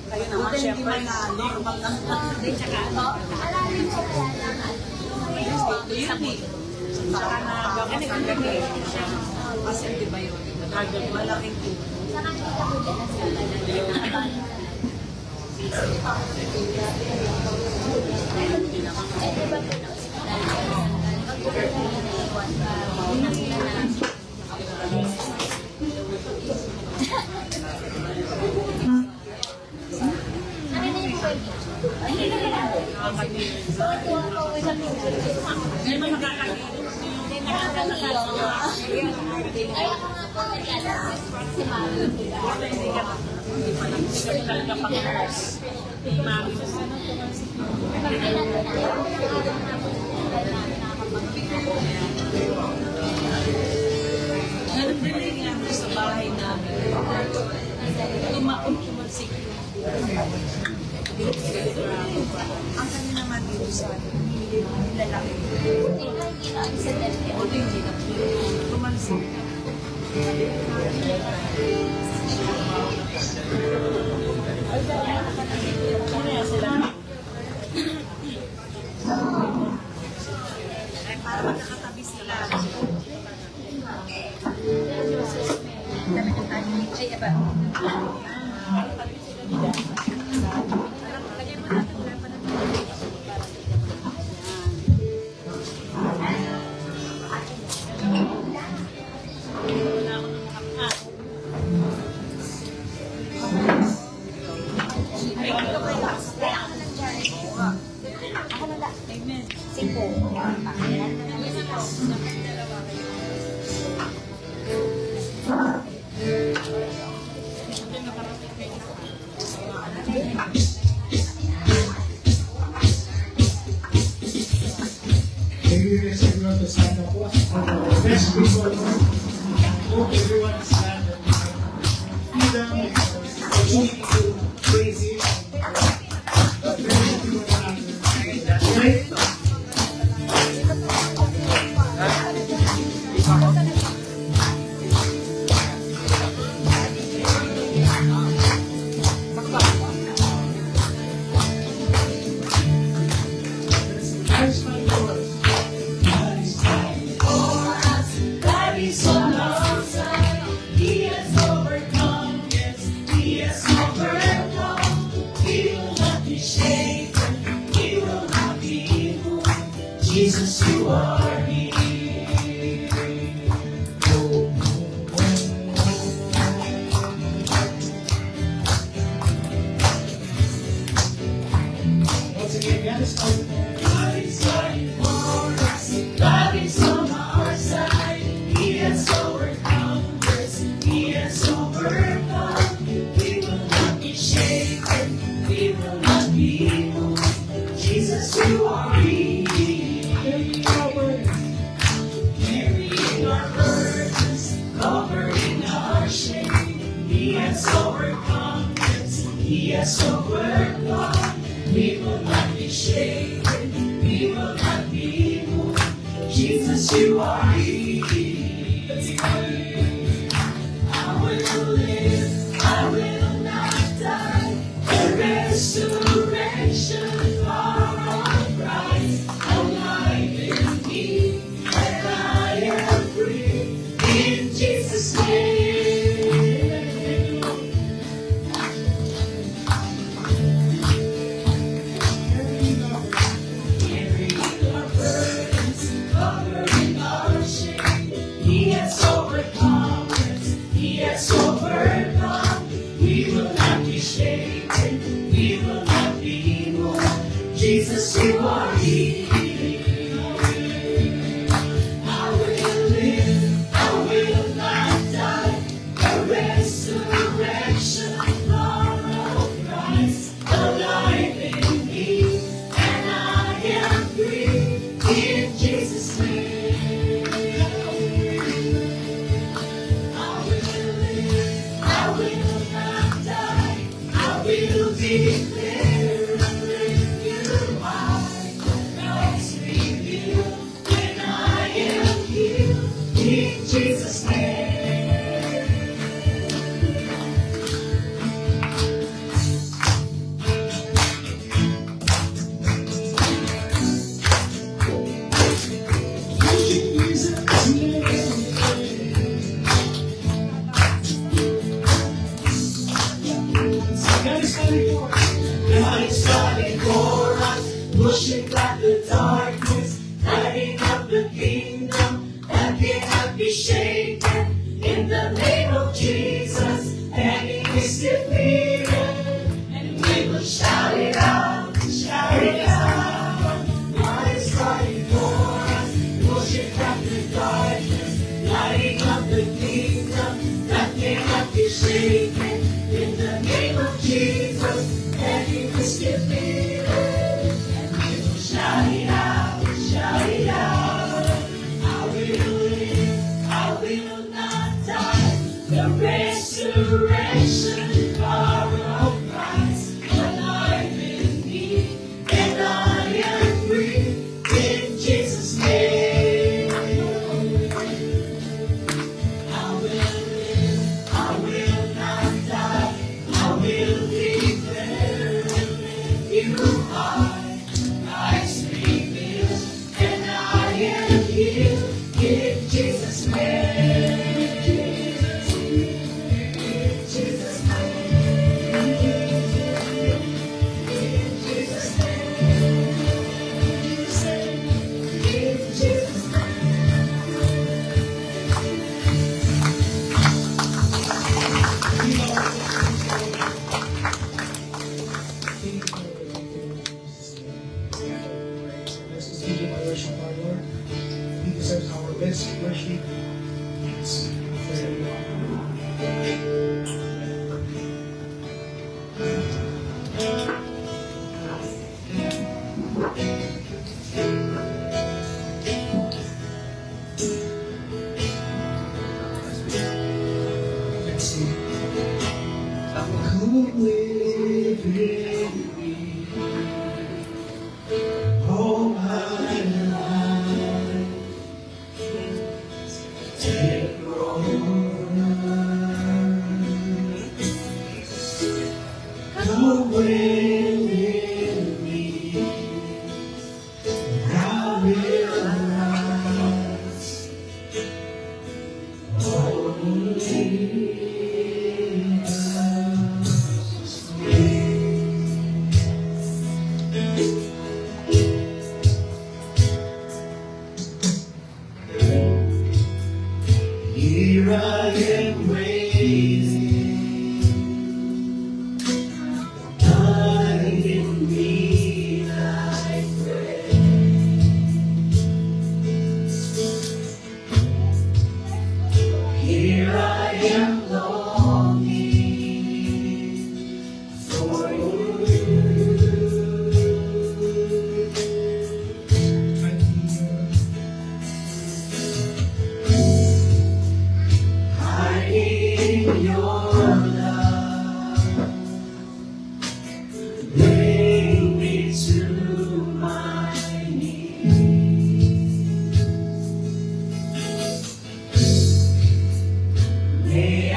Kayo naman, syempre. Saka na gabas ang gabi. Kasi di ba yun? Malaking po. Ay, ako nga po nag-alas. Si Mami. Nandali nga ako sa bahay namin. Tumaon-tumansik. Ang kanya naman dito sa lalaki. Hindi na sa dati. O hindi na. Tumansik. Para magkakatabi sila. Ay, iba. Amen. Singko. Maybe everyone to stand up. Best people. Hope everyone stand up. Freedom, opportunity to praise Him. Right? Jesus, you are here. Once again, God is fighting for us. God is on our side. He has overcome us. He has overcome. We will not be shaken. We will not be moved. Jesus, you are here. Carrying our burdens, covering our shame. He has overcome us. He has overcome. We will not be shaken. We will not be moved. Jesus, you are here. I will live. I will not die. The resurrection power of Christ alive in me, and I am free in Jesus' name. Carrying our burdens, covering our shame. He has overcome us. He has overcome. We will not be shaken. We will not Jesus' name. God is fighting for us, pushing back the darkness, lighting up the kingdom that cannot be shaken. In the name of Jesus, enemy is defeated, and we will shout it out, shout it out. God is fighting for us, pushing back the darkness, lighting up the kingdom that cannot be shaken. In the name of Jesus, enemy is defeated, and we will shout it out, shout it out. I will live, I will not die. The resurrection power of Christ alive in me, and I am free in Jesus' name. I will live, I will not die. I will declare you are Christ revealed, and I am healed in Jesus' name. Jesus' name. In Jesus' name. In Jesus' This is DJ my worship, our Lord. He deserves our best worship. Yes, for everyone. Let's see. Come live in me. All my life, take over. Come live in me. I will rise. Here I am waiting, abide in me, I pray. Here I am longing for you. I need your love. Bring me to my knees. May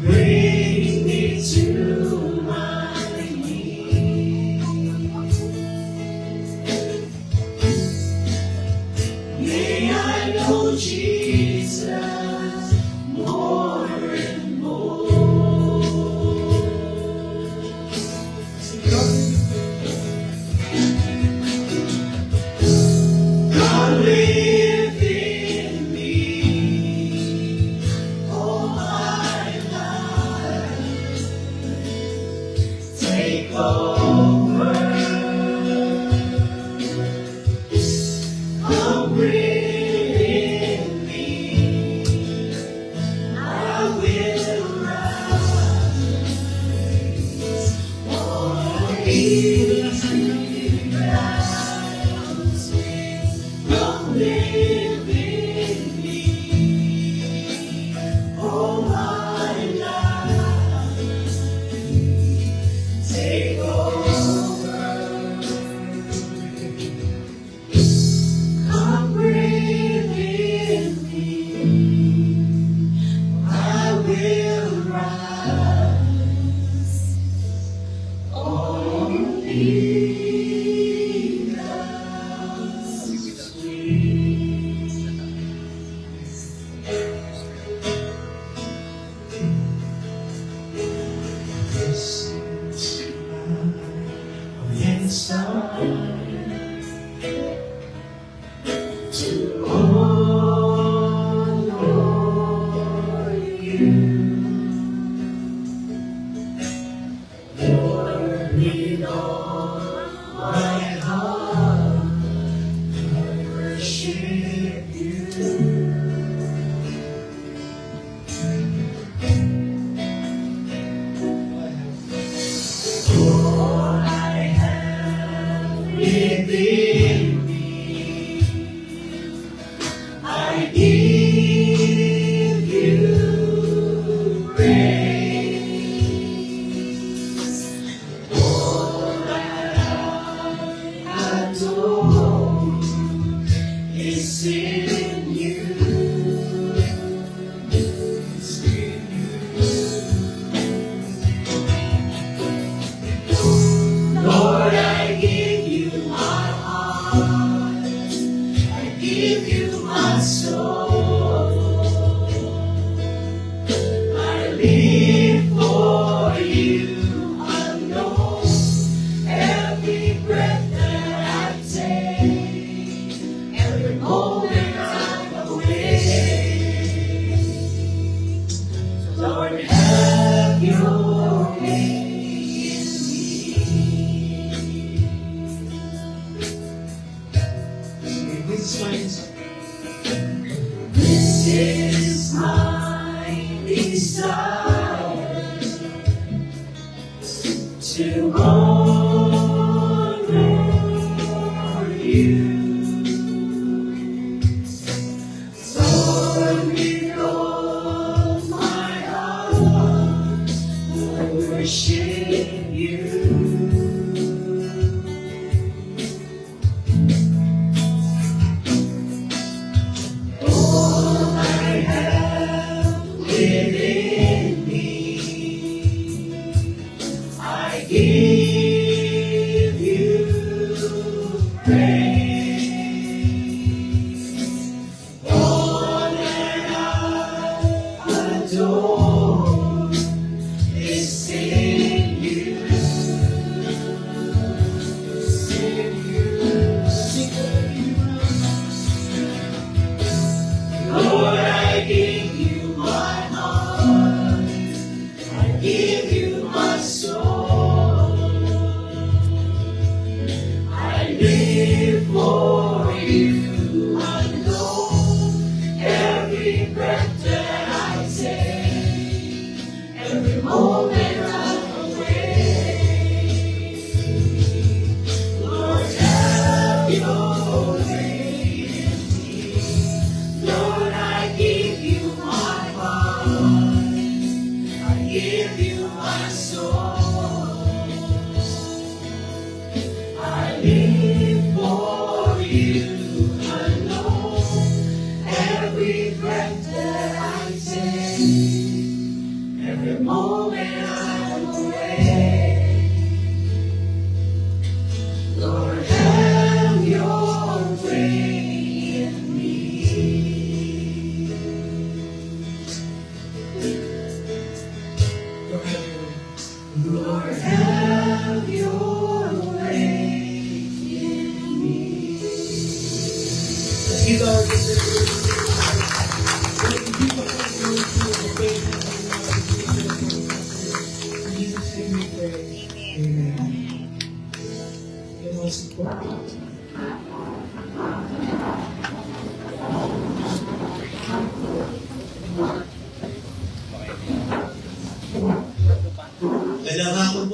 Bring me to my knees. May I know Jesus more and more. God live in me, oh my life, take over, come breathe in me, I will rise, oh, easy grounds, come live in me, oh my life, take over, come breathe in me, I will rise, only this is my inside to honor you, Lord, with all my heart I worship you. All I have within me, I give you praise. All I adore is in you. It's in you. Lord, I give you my heart, I give you my soul, I live for you alone, every breath that I take, every moment I'm awake. Lord, have your way. This is my desire to honor you, Lord, with all my heart I worship you. All I have within me, I give you praise. All that I adore is in you. It's in you. Lord, I give you my heart, I give you my soul, I live for you alone, every breath that I take, every moment I'm awake. Lord, have your way in me. Lord, I give you my heart, I give you my soul, I live for you alone, every breath that I take, every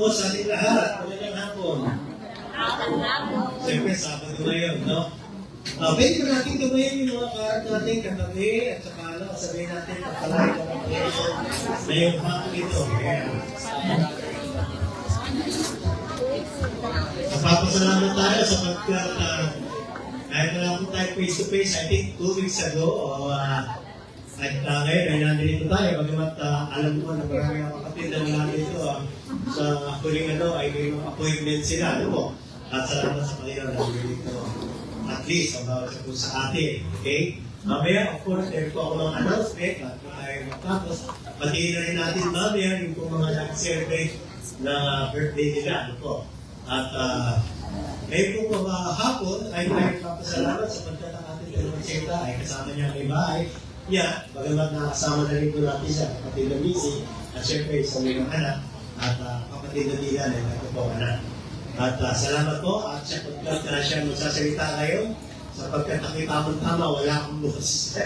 po sa ating lahat. Magandang hapon. Siyempre, Sabado ngayon, no? Pwede ba natin gawin yung mga karat natin katabi at saka sabihin natin pagpalay ka ng Panginoon ngayong hapon ito. Napapasalamat tayo sapagkat kahit wala po tayo face-to-face, I think 2 weeks ago, at ngayon ay nandito tayo, bagamat alam ko na marami ang kapatid na wala dito sa huling ay may mga appointment sila, ano po? At salamat sa Panginoon na dito. At least, ang bawat po sa atin, okay? Mamaya, of course, meron po ako mga announcement at tayo matapos. Patiin na rin natin mamaya yung po mga nag-celebrate na birthday nila, ano po? At ngayon po hapon ay tayo papasalamat sa pagkatang ating dalawang seta ay kasama niya ang ibahay. Yeah, bagamat nakasama na rin po natin siya, kapatid na Missy, at syempre sa mga anak, at kapatid na Dylan ay ito po anak. At salamat po, at sa pagkat na siya magsasalita ngayon, sapagkat nakita mo tama, wala akong boses.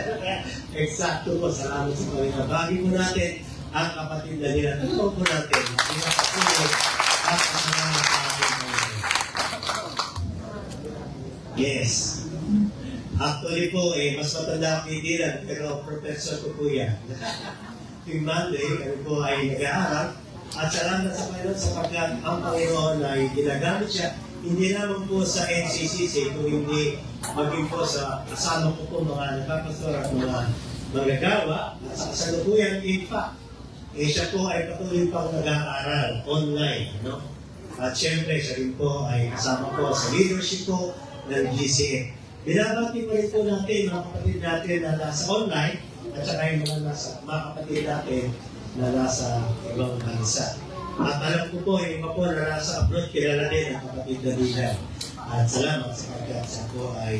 Eksakto po, salamat sa Panginoon. Bagi po natin ang kapatid na Dylan. Ito po natin, pinakatulog at kasalamat sa ating Panginoon. Yes. Actually po, mas matanda ako Dylan, pero professor ko po yan. Tuwing Monday, kami po ay nag-aaral. At salamat sa Panginoon sapagkat ang Panginoon ay ginagamit siya. Hindi naman po sa NCCC, kung hindi maging po sa kasama ko po mga nagpapastor at mga magagawa. At sa kasalukuyan, in fact, siya po ay patuloy pang nag-aaral online. No? At syempre, siya rin po ay kasama po sa leadership po ng GCF. Binabati pa rin po natin mga kapatid natin na nasa online at saka yung mga kapatid natin na nasa ibang bansa. At alam ko po, yung iba po na nasa abroad, kilala din ang kapatid na Dylan. At salamat sa pagkatsa po ay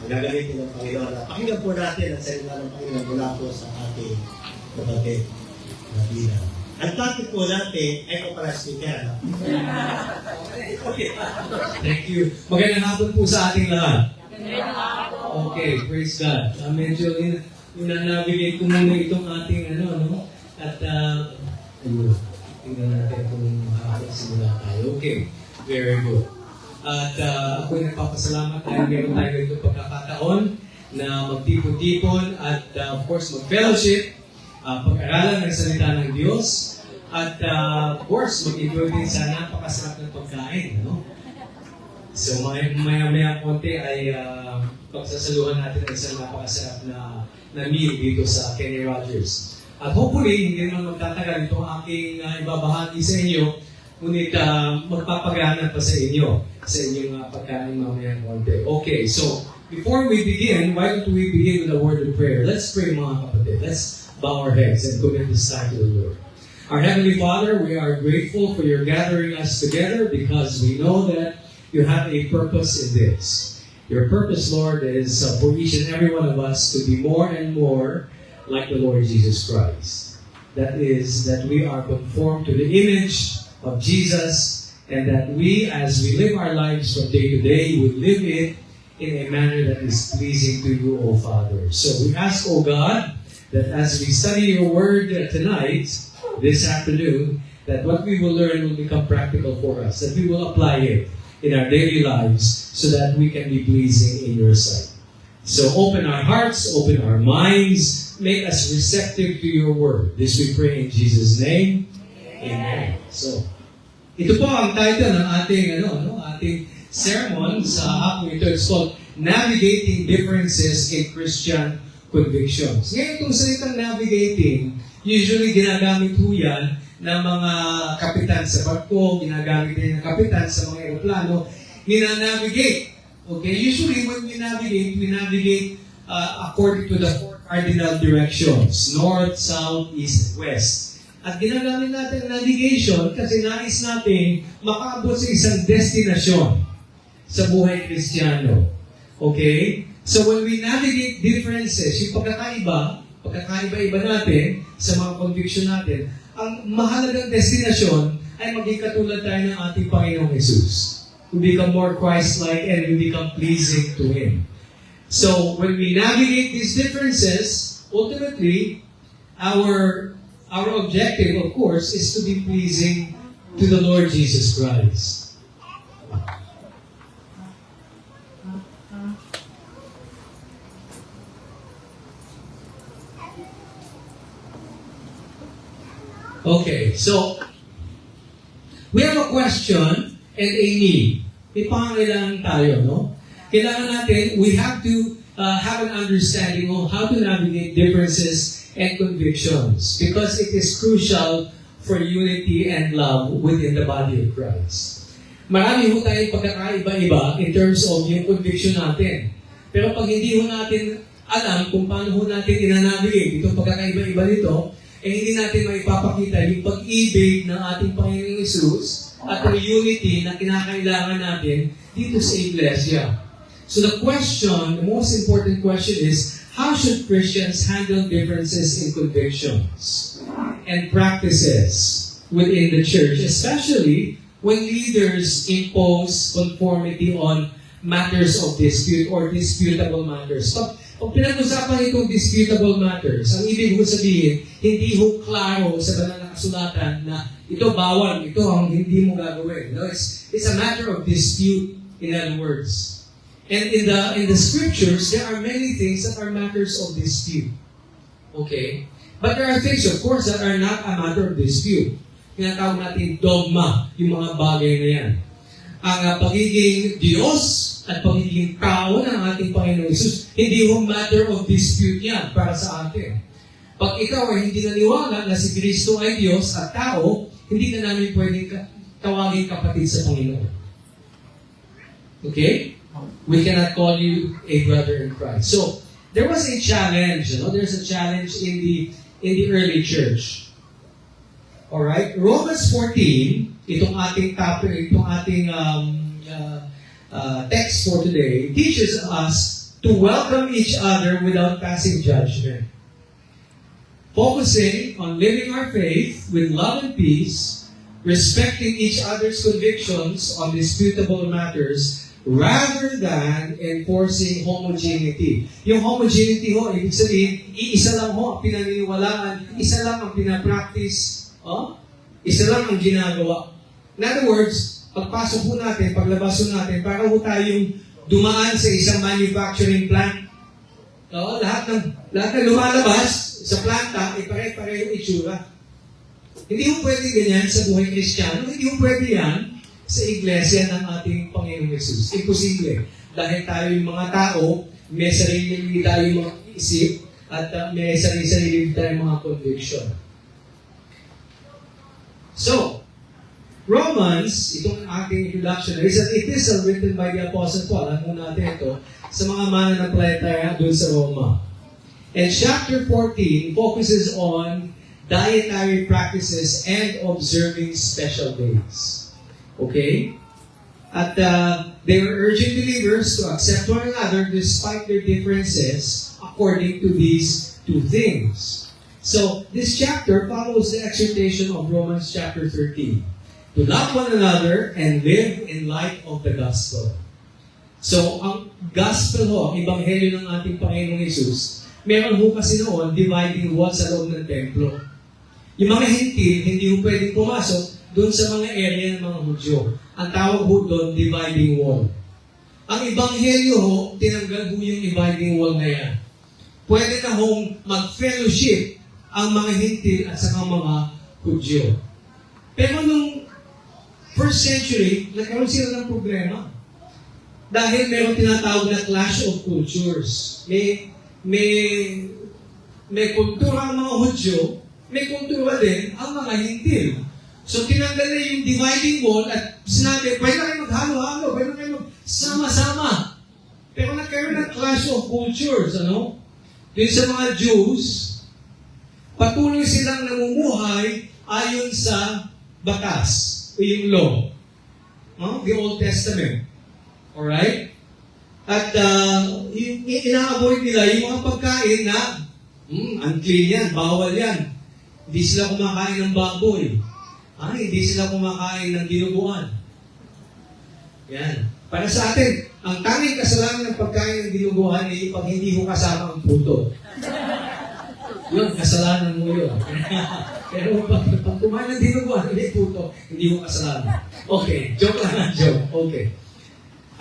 magagamitin ng Panginoon. At pakinggan po natin ang salita ng Panginoon mula po sa ating kapatid na Dylan. Ang topic po natin ay kapalastikan. Okay. Thank you. Magandang hapon po sa ating lahat. Okay, praise God. Medyo navigate ko muna itong ating at tingnan natin kung makakasimula tayo. Okay, very good. At ako'y nagpapasalamat dahil meron tayo itong pagkakataon na magtipon-tipon at of course mag-fellowship, pag-aralan ng salita ng Diyos at of course mag-enjoy din sa napakasarap ng pagkain. So maya-maya konti ay pagsasaluhan natin ang isang napakasarap na meal dito sa Kenny Rogers. At hopefully, hindi naman magtatagal itong aking ibabahagi sa inyo, ngunit magpapagana pa sa inyong pagkain mamaya konti. Okay, so before we begin, why don't we begin with a word of prayer? Let's pray mga kapatid. Let's bow our heads and commit this time to the Lord. Our Heavenly Father, we are grateful for your gathering us together because we know that you have a purpose in this. Your purpose, Lord, is for each and every one of us to be more and more like the Lord Jesus Christ. That is, that we are conformed to the image of Jesus, and that we, as we live our lives from day to day, would live it in a manner that is pleasing to you, O Father. So we ask, O God, that as we study your word tonight, this afternoon, that what we will learn will become practical for us, that we will apply it in our daily lives so that we can be pleasing in your sight. So open our hearts, open our minds, make us receptive to your word. This we pray in Jesus' name. Amen. So, ito po ang title ng ating ating sermon sa hapon ito. It's called Navigating Differences in Christian Convictions. Ngayon itong salitang navigating, usually ginagamit po yan ng mga kapitan sa barko, ginagamit din ng kapitan sa mga aeroplano, navigate. Okay, usually when we navigate according to the four cardinal directions, north, south, east, west. At ginagamit natin navigation kasi nais natin makaabot sa isang destinasyon sa buhay Kristiyano. Okay? So when we navigate differences, yung pagkakaiba-iba natin sa mga conviction natin, ang mahalagang destinasyon ay maging katulad tayo ng ating Panginoong Jesus. We become more Christ-like and we become pleasing to Him. So, when we navigate these differences, ultimately, our objective, of course, is to be pleasing to the Lord Jesus Christ. Okay, so we have a question and a need. May pangangailangan tayo, no? Kailangan natin, we have to have an understanding of how to navigate differences and convictions because it is crucial for unity and love within the body of Christ. Marami ho tayong pagkakaiba-iba in terms of yung conviction natin. Pero pag hindi ho natin alam kung paano ho natin inanavigate itong pagkakaiba-iba nito, hindi natin maipapakita yung pag-ibig ng ating Panginoong Hesus at ang unity na kinakailangan natin dito sa Iglesia. So the most important question is, how should Christians handle differences in convictions and practices within the church, especially when leaders impose conformity on matters of dispute or disputable matters? Pag pinag-usapan itong disputable matters, ang ibig ko sabihin, hindi ho klaro sa banal na kasulatan na ito bawal, ito ang hindi mo gagawin. No, it's a matter of dispute, in other words. And in the scriptures, there are many things that are matters of dispute. Okay? But there are things, of course, that are not a matter of dispute. Tinatawag natin dogma, yung mga bagay na yan. Ang pagiging Diyos at pagiging tao ng ating Panginoong Hesus, hindi ho matter of dispute yan para sa atin. Pag ikaw ay hindi naniwala na si Kristo ay Diyos at tao, hindi na namin pwedeng tawagin kapatid sa Panginoon. Okay? We cannot call you a brother in Christ. So, there was a challenge. There's a challenge in the early church. Alright? Romans 14, itong ating topic, itong ating text for today, teaches us to welcome each other without passing judgment. Focusing on living our faith with love and peace, respecting each other's convictions on disputable matters, rather than enforcing homogeneity. Yung homogeneity ho, ibig sabihin, iisa lang ho ang pinaniniwalaan, isa lang ang pinapractice, isa lang ang ginagawa. In other words, pagpasok po natin, paglabas po natin, para po tayong dumaan sa isang manufacturing plant. Lahat ng lumalabas sa planta, pare-pareho itsura. Hindi mo pwede ganyan sa buhay Kristiyano, hindi mo pwede yan sa iglesia ng ating Panginoong Hesus. Imposible. Dahil tayo yung mga tao, may sarili tayong mga isip, at may sarili tayong mga conviction. So, Romans, itong ating introduction, is an epistle written by the Apostle Paul. Alam mo natin ito, sa mga mananampalataya doon sa Roma. And chapter 14 focuses on dietary practices and observing special days. Okay? At they were urging believers to accept one another despite their differences according to these two things. So, this chapter follows the exhortation of Romans chapter 13. To love one another and live in light of the gospel. So, ang gospel ho, ang ebanghelyo ng ating Panginoong Hesus, meron ho kasi noon dividing wall sa loob ng templo. Yung mga hintil, hindi ho pwedeng pumasok doon sa mga area ng mga Hudyo. Ang tawag ho doon, dividing wall. Ang ebanghelyo ho, tinanggal ho yung dividing wall na yan. Pwede na hong mag-fellowship ang mga hintil at saka mga Hudyo. Pero nung first century, nagkaroon sila ng problema. Dahil meron tinatawag na clash of cultures. May kultura ang mga Hudyo, may kultura din ang mga Hintil. So tinanggal na yung dividing wall at sinabi, pwede na kayo maghalo-halo, pwede na kayo magsama-sama. Pero nagkaroon ng clash of cultures, ano? Dun sa mga Jews, patuloy silang namumuhay ayon sa batas o yung law. The Old Testament. Alright? At ina-avoid nila yung mga pagkain na unclean yan, bawal yan. Hindi sila kumakain ng baboy. Hindi sila kumakain ng dinuguan. Yan. Para sa atin, ang tanging kasalanan ng pagkain ng dinuguan ay pag hindi ko kasama ang puto. Yun, kasalanan mo yun. Pero pag kumain ng dinuguan, hindi puto, hindi mo kasalanan. Okay, joke lang, joke. Okay.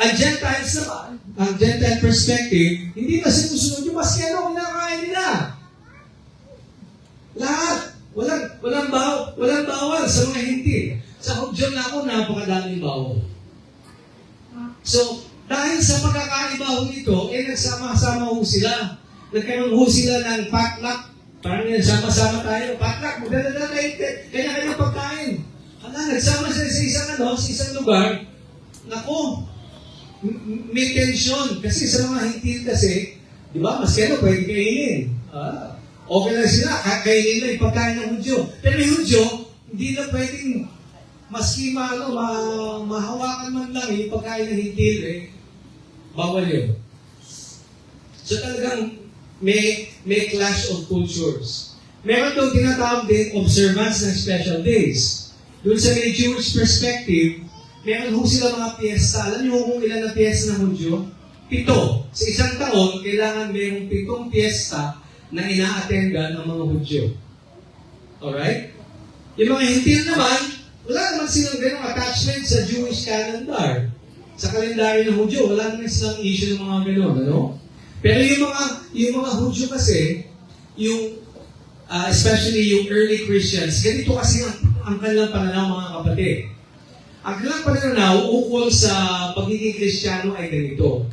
Ang Gentiles naman, ang Gentile perspective, hindi na sinusunod yung maski ano kinakain nila. Lahat. Walang bawal sa mga hindi. Sa Hudyo na ako, napakadaming bawal. So, dahil sa pagkakaiba ho nito, nagsama-sama ho sila. Nagkaroon ho sila ng potluck. Parang yan, sama-sama tayo. Potluck, magdadala tayo. Kanya-kanya pagkain. Nagsama sila sa isang lugar. Nako, may tension. Kasi sa mga hintil kasi, di ba, mas kaya pwede kainin. Okay lang sila, kakainin lang yung pagkain ng Hudyo. Pero yung Hudyo, hindi na pwedeng maski mahawakan man lang yung pagkain ng hintil, bawal yun. So talagang may clash of cultures. Meron doon tinatawag din observance ng special days. Doon sa may Jewish perspective, meron ho sila mga piyesta. Alam niyo kung ilan na piyesta ng Hudyo? 7. Sa isang taon, kailangan mayroong 7 piyesta na ina-attendan ng mga Hudyo. Alright? Yung mga hintil naman, wala naman silang ganong attachment sa Jewish calendar. Sa kalendaryo ng Hudyo, wala naman silang issue ng mga ganon, ano? Pero yung mga Hudyo kasi, especially yung early Christians, ganito kasi ang kanilang pananaw, mga kapatid. Ang kanilang pananaw ukol sa pagiging Kristiyano ay ganito.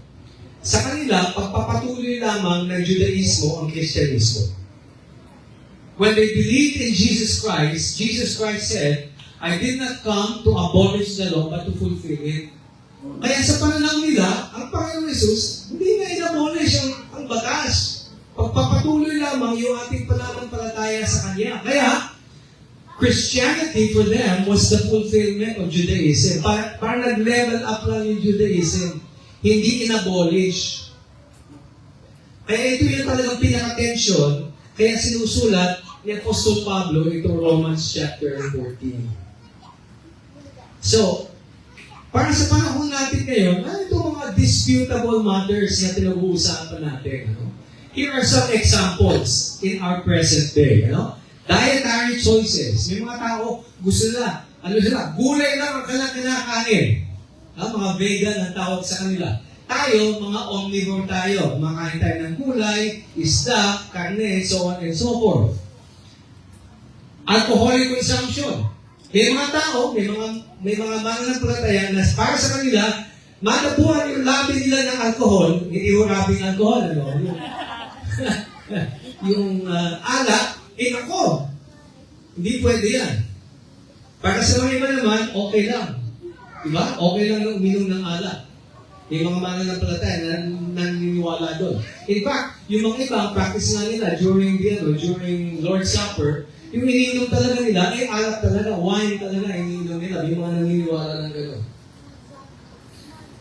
Sa kanila, pagpapatuloy lamang ng Judaismo ang Kristyanismo. When they believed in Jesus Christ said, I did not come to abolish the law, but to fulfill it. Kaya sa pananaw nila, ang Panginoon Jesus, hindi na in-abolish ang batas. Pagpapatuloy lamang yung ating pananampalataya sa Kanya. Kaya, Christianity for them was the fulfillment of Judaism. Parang nag-level up lang yung Judaism. Hindi in-abolish. Kaya ito yung talagang pinaka-tension, kaya sinusulat ni Apostol Pablo itong Romans chapter 14. So, para sa panahon natin ngayon, ano itong mga disputable matters na pinag-uusapan natin? Ano? Here are some examples in our present day. Ano? Dietary choices. May mga tao, gusto nila, gulay lang ang kanilang kinakain. Mga vegan ang tawag sa kanila. Tayo, mga omnivore tayo. Makain tayo ng gulay, isda, karne, so on and so forth. Alcoholic consumption. May mga tao, may mga mananampalataya na para sa kanila, matabuhan yung labi nila ng alcohol, hindi yung rabing alcohol, ano? yung alak, ako. Hindi pwede yan. Para sa mga iba naman, okay lang. Diba? Okay lang uminom ng alak. May mga mananampalataya na naniniwala doon. In fact, yung mga iba, practice nga nila during Lord's Supper, yung iniinom talaga nila, alak talaga, wine talaga, iniinom nila. Yung mga naniniwala ng gano'n.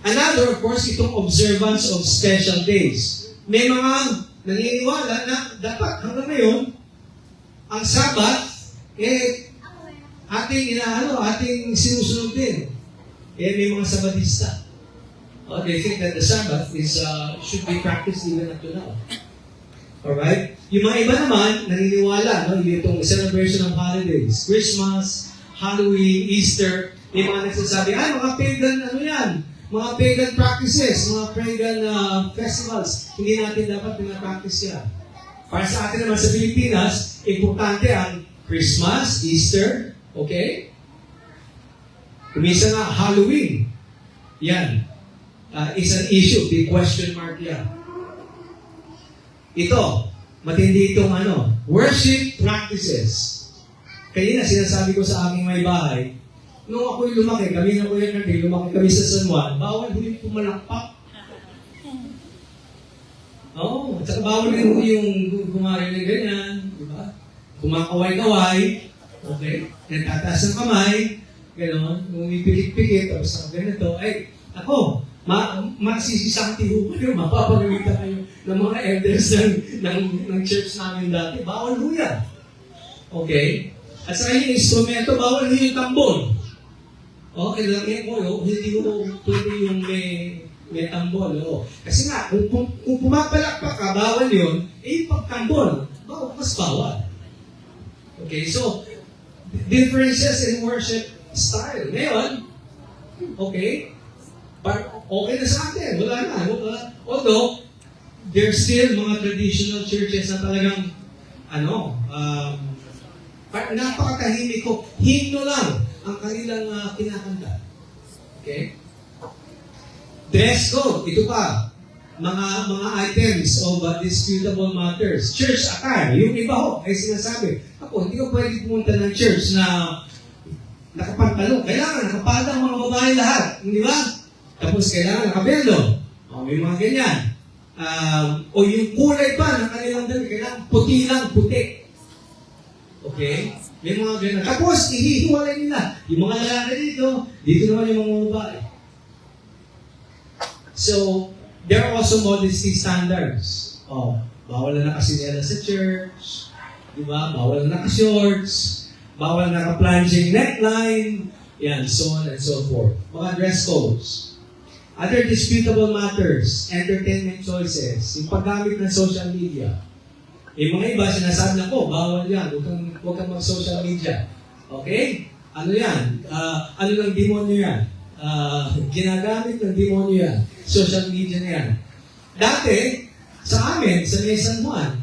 Another, of course, itong observance of special days. May mga naniniwala na dapat hanggang ngayon, ang Sabbath, ating sinusunod din. May mga Sabbathista. They think that the Sabbath should be practiced even up to now. Alright? Yung mga iba naman, naniniwala, itong celebration of holidays, Christmas, Halloween, Easter, may mga nagsasabi, mga pagan, mga pagan practices, mga pagan festivals, hindi natin dapat pinapractice yan. Para sa atin naman sa Pilipinas, importante ang Christmas, Easter, okay? Kumisa nga, Halloween. Yan. Is an issue. Big question mark yan. Ito, matindi itong worship practices. Kanina, sinasabi ko sa aming may bahay, nung ako'y lumaki, kami na Kuya Karding, lumaki kami sa San Juan, bawal din pumalakpak. At saka bawal din yung kumari ng ganyan, di ba? Kumakaway-kaway, okay? Nagtataas ng kamay, gano'n, umipikit-pikit, tapos ganito, masisisakti ho kayo, mapapagalitan kayo ng mga elders ng church namin dati. Bawal ho yan. Okay? At saka yung instrumento, bawal ho yung tambol. Okay lang yan ko, hindi ko pwede yung may tambol. Kasi nga, kung pumapalakpak ka, bawal yun, pagtambol. mas bawal. Okay, so, differences in worship style. Ngayon, okay, okay na sa atin. Wala na. Although, there's still mga traditional churches na talagang, napakatahimik ko. Himno lang ang kanilang kinakanta. Okay? Dress code. Ito pa. Mga items of disputable matters. Church attire. Yung iba ho ay sinasabi, ako, hindi ko pwede pumunta ng church na nakapantalo. Kailangan nakapadang mga babae lahat. Hindi ba? Tapos kailangan nakabelo. May mga ganyan. O yung kulay pa ng kanilang damit, kailangan puti lang, puti. Okay? May mga ganyan. Tapos, ihihiwalay nila. Yung mga lalaki dito naman yung mga babae. So, there are also modesty standards. Bawal na nakasinela sa church. Diba? Bawal na naka-shorts. Bawal na naka-plunging neckline. Yan, so on and so forth. Mga dress codes. Other disputable matters, entertainment choices, yung paggamit ng social media. Yung mga iba, sinasabi na po, bawal yan, huwag kang mag-social media. Okay? Ano yan? Ano ng demonyo yan? Ginagamit ng demonyo yan. Social media na yan. Dati, sa amin, sa San Juan,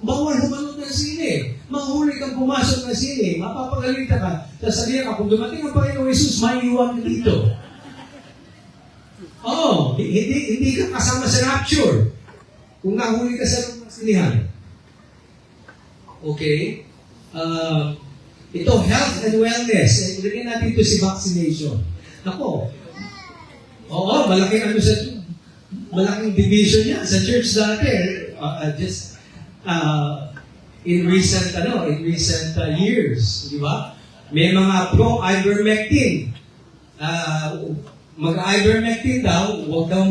bawal humanood ng sine. Mahuli kang pumasok ng sine, mapapagalita ka, sasabihin ka, kung dumating ang Panginoong Jesus, maiiwan ka dito. Hindi ka kasama sa rapture kung nahuli ka sa loob ng sinihan. Okay? Ito, health and wellness. Ilagay natin ito si vaccination. Ako, malaking division yan sa church dati. In recent years, di ba? May mga pro-ivermectin. Mag-ivermectin daw, huwag daw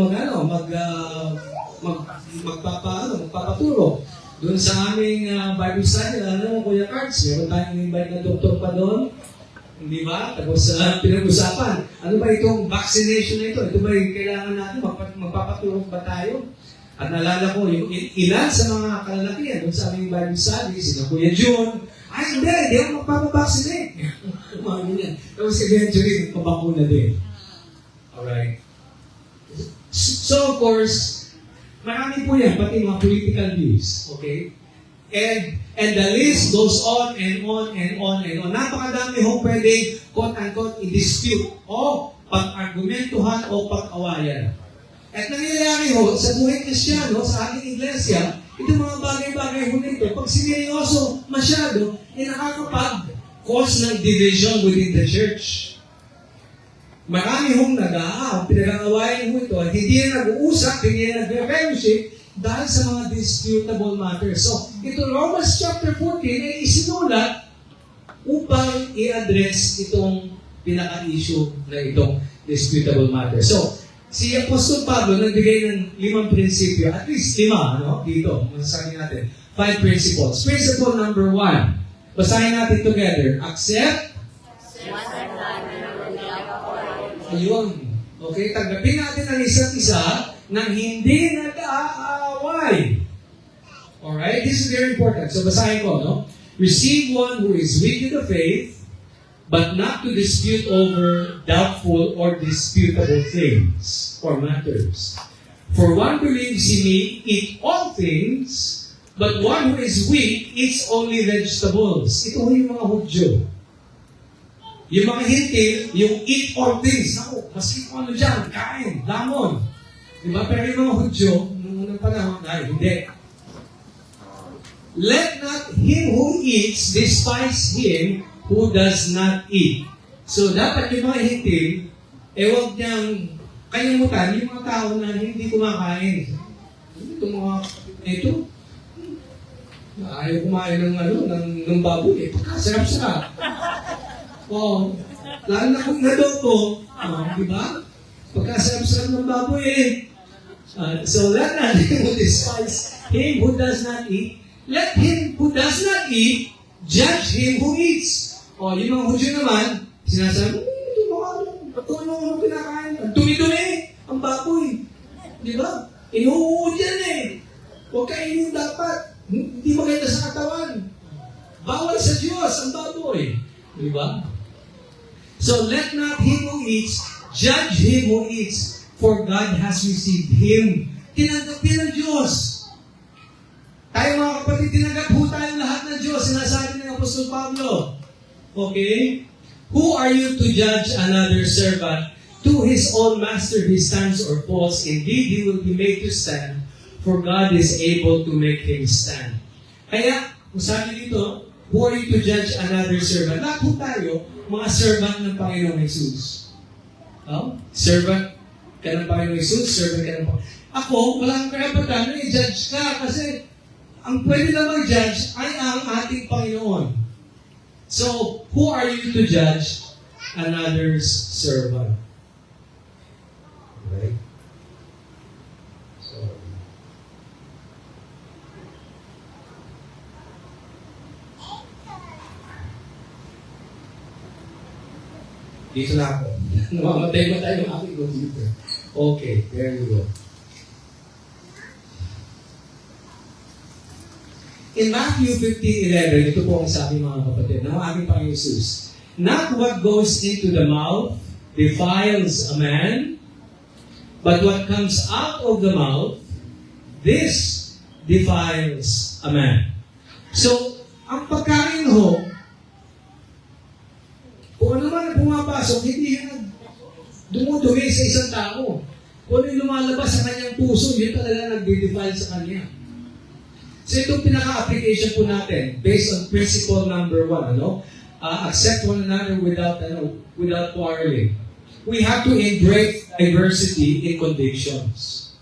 magpapaturo. Doon sa aming Bible study, Kuya Cards, meron tayong invite na doktor pa doon. Hindi ba? Tapos pinag-usapan, ano ba itong vaccination na ito? Ito ba yung kailangan natin? Magpapaturo ba tayo? At naalala ko, yung ilan sa mga kalalakihan doon sa aming Bible study, sina Kuya June, hindi ako magpapavaccinate. Tapos eventually, pabakuna din. Alright. So, of course, marami po yan, pati mga political views. Okay? And the list goes on and on and on and on. Napakadami ho pwede, quote-unquote, i-dispute o pag-argumentuhan o pag-awayan. At nangyayari ho, sa buhay Kristiyano, sa ating iglesia, itong mga bagay-bagay ho nito, pag sineryoso masyado, nakakapag-cause ng division within the church. Marami hong pinag-aawayan mo ito at hindi na nag-uusap, hindi na nag-fellowship dahil sa mga disputable matters. So, ito Romans chapter 14 ay isinulat upang i-address itong pinaka-issue na itong disputable matters. So, si Apostol Pablo nagbigay ng 5 prinsipyo, at least 5, dito, masasabi natin, 5 principles. Principle number 1, basahin natin together, accept. Ayun. Okay, tanggapin natin ang isa't isa nang hindi nag-aaway. Alright? This is very important. So, basahin ko, Receive one who is weak in the faith, but not to dispute over doubtful or disputable things or matters. For one believes he may eat all things, but one who is weak eats only vegetables. Ito yung mga Hudyo. Yung mga hintil, yung eat all things. Naku, maski kung ano dyan, kain, lamon. Diba? Pero yung mga Hudyo, nung unang panahon, hindi. Let not him who eats despise him who does not eat. So, dapat yung mga hintil, huwag niyang kalimutan yung mga tao na hindi kumakain. Ito, ayaw kumain ng baboy. Pagkasarap-sarap. Lalo na kung nadoto, di ba? Pagkasarap-sarap ng baboy so let not him who despise him who does not eat, let him who does not eat judge him who eats. Yung mga Hudyo naman, sinasabi, ano pinakain? Ang dumi-dumi, ang baboy. Di ba? Inuud yan Huwag kainin dapat. Hindi maganda sa katawan. Bawal sa Diyos ang baboy. Di ba? So let not him who eats judge him who eats, for God has received him. Tinanggap yan ng Diyos. Tayo mga kapatid, tinanggap po tayo lahat ng Diyos. Sinasabi ng Apostol Pablo. Okay? Who are you to judge another servant? To his own master he stands or falls. Indeed, he will be made to stand, for God is able to make him stand. Kaya, kung sabi dito, who are you to judge another servant? Lahat po tayo, mga servant ng Panginoong Jesus. Oh? Servant ka ng Panginoong Jesus, servant ka ng Panginoong. Ako, wala kang karapatan na i-judge ka kasi ang pwede lang mag-judge ay ang ating Panginoon. So, who are you to judge another's servant? Right? So, dito na ako. Namamatay ba tayo ng aking computer? Okay, there you go. In Matthew 15:11, ito po ang sabi mga kapatid ng aking Panginoon Jesus. Not what goes into the mouth defiles a man, but what comes out of the mouth, this defiles a man. So, ang pagkain ho, kung ano man ang pumapasok, hindi yan dumudumi sa isang tao. Kung ano yung lumalabas sa kanyang puso, yun talaga nagde-defile sa kanya. So itong pinaka-application po natin, based on principle number 1, accept one another without quarreling. We have to embrace diversity in convictions.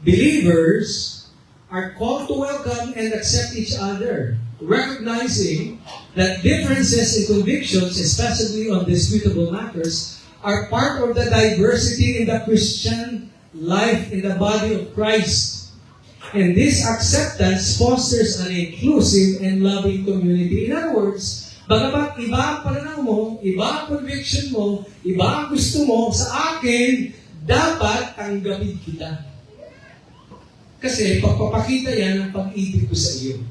Believers are called to welcome and accept each other, recognizing that differences in convictions, especially on disputable matters, are part of the diversity in the Christian life in the body of Christ. And this acceptance fosters an inclusive and loving community. In other words, bagamat iba ang pananaw mo, iba ang conviction mo, iba ang gusto mo, sa akin, dapat tanggapin kita. Kasi pagpapakita yan ang pag-ibig ko sa iyo.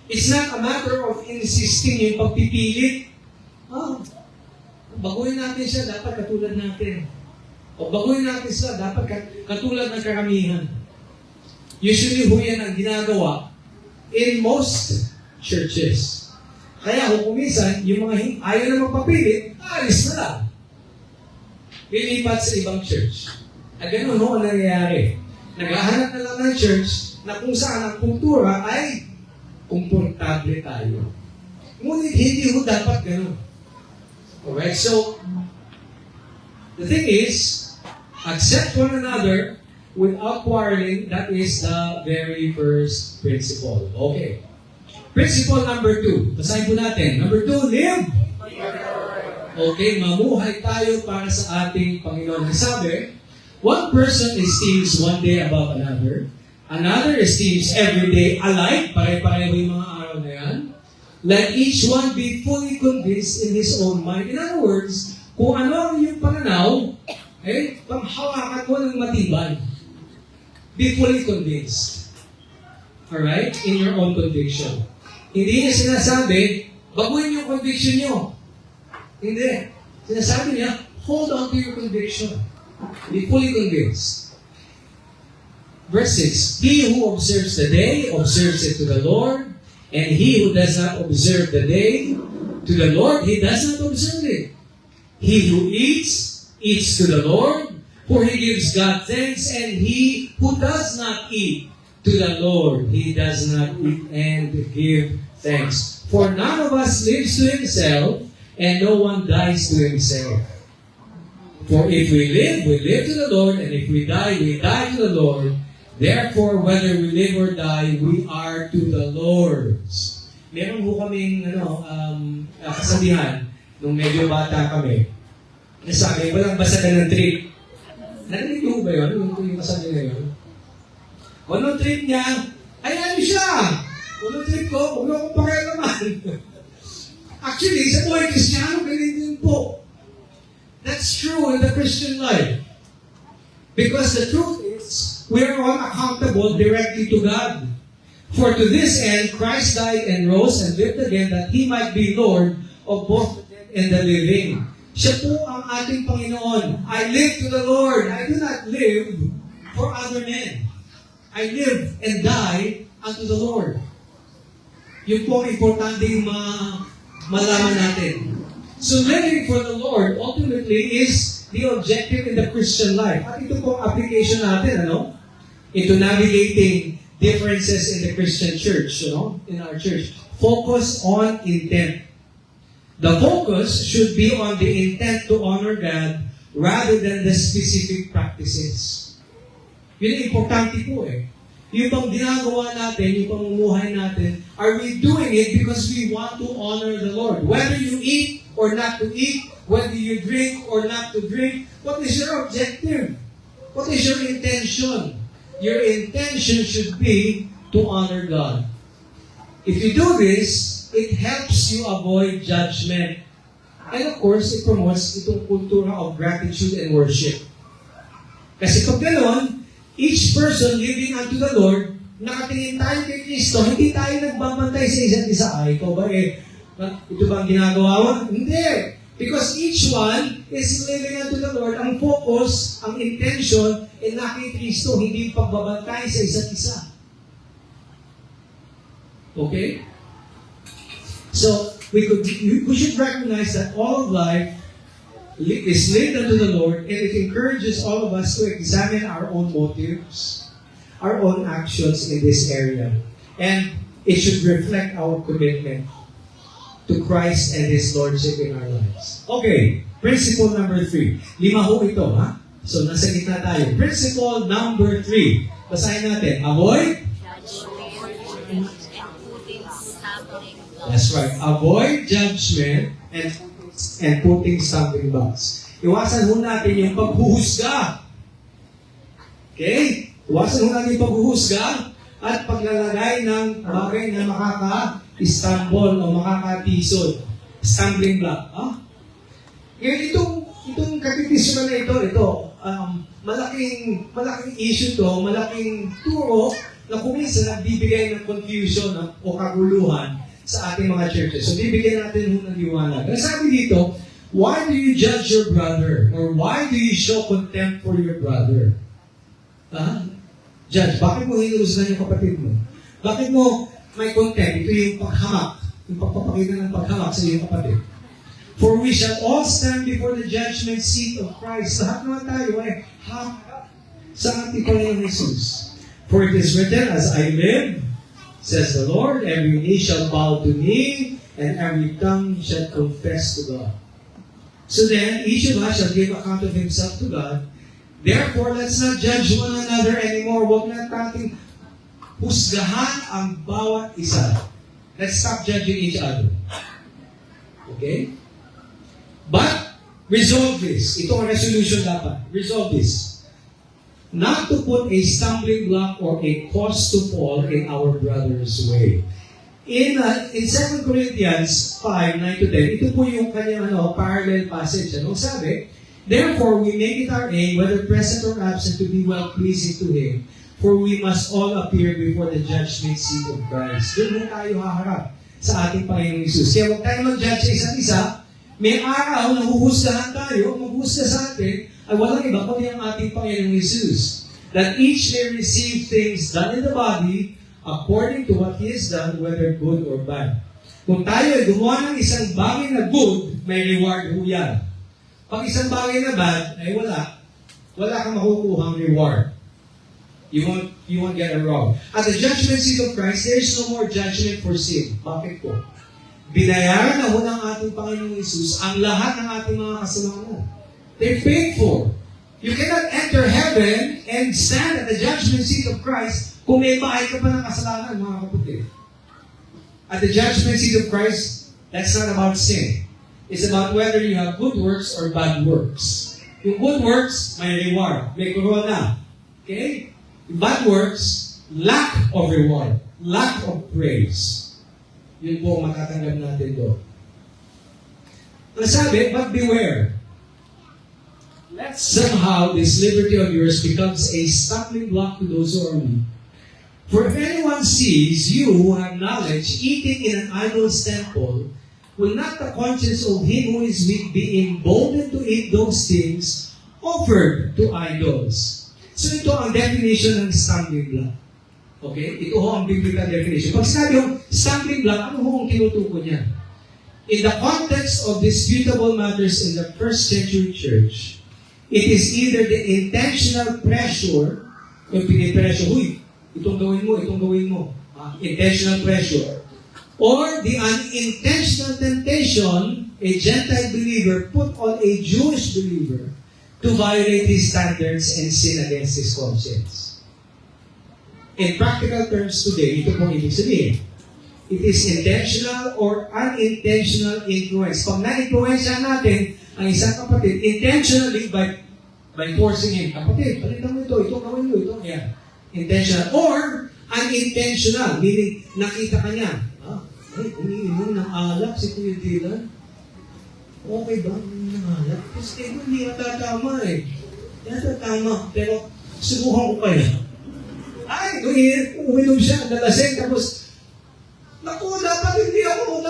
It's not a matter of insisting yung pagpipilit. Baguhin natin siya, dapat katulad natin. O baguhin natin siya, dapat katulad ng karamihan. Usually, yan ang ginagawa in most churches. Kaya kung minsan, yung mga ayaw na magpapilit, alis na lang. Lilipat sa ibang church. At ganun ang nangyayari. Naghahanap na lang ng church na kung saan ang kultura ay komportable tayo. Ngunit hindi ho dapat ganun. Alright? So, the thing is, accept one another without quarreling. That is the very first principle. Okay. Principle number 2. Basahin po natin. Number 2, live. Okay, mamuhay tayo para sa ating Panginoon. Sabi, one person esteems one day above another. Another esteems every day alike. Pare-pareho yung mga araw na yan. Let each one be fully convinced in his own mind. In other words, kung ano yung pananaw, panghawakan mo ng matibay. Be fully convinced. Alright? In your own conviction. Hindi niya sinasabi, baguhin yung conviction niyo. Hindi. Sinasabi niya, hold on to your conviction. Be fully convinced. Verse 6, he who observes the day, observes it to the Lord, and he who does not observe the day to the Lord, he does not observe it. He who eats, eats to the Lord, for he gives God thanks, and he who does not eat to the Lord, he does not eat and give thanks. For none of us lives to himself, and no one dies to himself. For if we live to the Lord, and if we die to the Lord. Therefore, whether we live or die, we are to the Lord's. Meron po kaming kasabihan, nung medyo bata kami, nasabi, walang basagan ng trip. Narinig mo ba yun? Yung kasabi na yun? Walang trip niya, ay ano siya? Walang trip ko, huwag mo akong pakialaman. Actually, sa buhay Kristiyano, ganito din po. That's true in the Christian life. Because the truth is, we are all accountable directly to God. For to this end, Christ died and rose and lived again that He might be Lord of both the dead and the living. Siya po ang ating Panginoon. I live to the Lord. I do not live for other men. I live and die unto the Lord. Yun po ang importante yung malaman natin. So living for the Lord ultimately is the objective in the Christian life. At ito po ang application natin, into navigating differences in the Christian church, in our church. Focus on intent. The focus should be on the intent to honor God rather than the specific practices. Yun ang importante po Yung bang ginagawa natin, yung pamumuhay natin, are we doing it because we want to honor the Lord? Whether you eat or not to eat, whether you drink or not to drink, what is your objective? What is your intention? Your intention should be to honor God. If you do this, it helps you avoid judgment. And of course, it promotes itong kultura of gratitude and worship. Kasi pag gano'n, each person living unto the Lord, nakatingin tayo kay Kristo, hindi tayo nagbabantay sa isa't isa. Ikaw ba ito ba ang ginagawa mo? Hindi. Because each one is living unto the Lord. Ang focus, ang intention, na kay Kristo, hindi pagbabantay sa isa't isa. Okay? So, we should recognize that all of life is lived unto the Lord, and it encourages all of us to examine our own motives, our own actions in this area. And it should reflect our commitment to Christ and His Lordship in our lives. Okay, principle number 3. 5 ho ito, ha? So, nasa gitna tayo. Principle number 3. Basahin natin. Avoid? Judgment and putting stumbling blocks. That's right. Avoid judgment and putting stumbling blocks. Iwasan ho natin yung paghuhusga. Okay? Iwasan ho natin yung paghuhusga at paglalagay ng bagay na makaka-stumble o makakatisod. Stumbling block. Ngayon, itong katekismo na ito, malaking issue to, malaking turo na kuminsan nagbibigay ng confusion o kaguluhan sa ating mga churches. So, bibigyan natin ng liwanag. Ang sabi dito, why do you judge your brother? Or why do you show contempt for your brother? Judge, bakit mo hinusgan yung kapatid mo? Bakit mo may contempt? Ito yung paghamak. Yung pagpapakita ng paghamak sa iyong kapatid. For we shall all stand before the judgment seat of Christ. Lahat naman tayo ay harap sa ating Panginoong Jesus. For it is written, as I live, says the Lord, every knee shall bow to me, and every tongue shall confess to God. So then, each of us shall give account of himself to God. Therefore, let's not judge one another anymore. Huwag na nating husgahan ang bawat isa. Let's stop judging each other. Okay? But, resolve this. Ito ang resolution dapat. Resolve this. Not to put a stumbling block or a cause to fall in our brother's way. In 2 Corinthians 5:9-10, ito po yung kanyang parallel passage. Sabi, therefore, we make it our aim, whether present or absent, to be well-pleasing to Him, for we must all appear before the judgment seat of Christ. Doon na tayo haharap sa ating Panginoong Jesus. Kaya huwag tayo mag-judge sa isa't isa. May araw na huhusgahan tayo, maghusga sa atin, ay walang iba kundi ang ating Panginoong Jesus. That each may receive things done in the body according to what He has done, whether good or bad. Kung tayo ay gumawa ng isang bagay na good, may reward ho yan. Pag isang bagay na bad, ay wala. Wala kang makukuhang reward. You won't get it wrong. At the judgment seat of Christ, there is no more judgment for sin. Bakit po? Binayaran na ho ng ating Panginoong Jesus ang lahat ng ating mga kasalanan. They're paid for. You cannot enter heaven and stand at the judgment seat of Christ kung may bahay ka pa ng kasalanan, mga kapatid. At the judgment seat of Christ, that's not about sin. It's about whether you have good works or bad works. Yung good works, may reward. May corona. Okay? Yung bad works, lack of reward. Lack of praise. Yun po ang matatanggap natin doon. Ang sabi, but beware. Let somehow this liberty of yours becomes a stumbling block to those who are weak, For if anyone sees you who have knowledge eating in an idol's temple, will not the conscience of him who is weak be emboldened to eat those things offered to idols? So ito ang definition ng stumbling block. Okay? Ito ho ang biblical definition. Pag sinabi yung stumbling block, ano ho ang tinutukoy niya? In the context of disputable matters in the first century church, it is either the intentional pressure, yung pinipressure, huy, itong gawin mo. Intentional pressure. Or the unintentional temptation a Gentile believer put on a Jewish believer to violate his standards and sin against his conscience. In practical terms today, ito pong ibig sabihin. It is intentional or unintentional influence. Pag na-influensya natin ang isang kapatid, intentionally by forcing him, kapatid, palitan mo ito gawin mo, yan. Intentional. Or unintentional, meaning nakita ka niya. Ay, umiinom ng alak si Kuya Dylan. Okay ba? Umiinom ng alak? Kasi hindi natatama eh. Natatama. Pero subukan ko kaya. Ay, umiinom siya, nalasing, tapos naku, dapat hindi ako,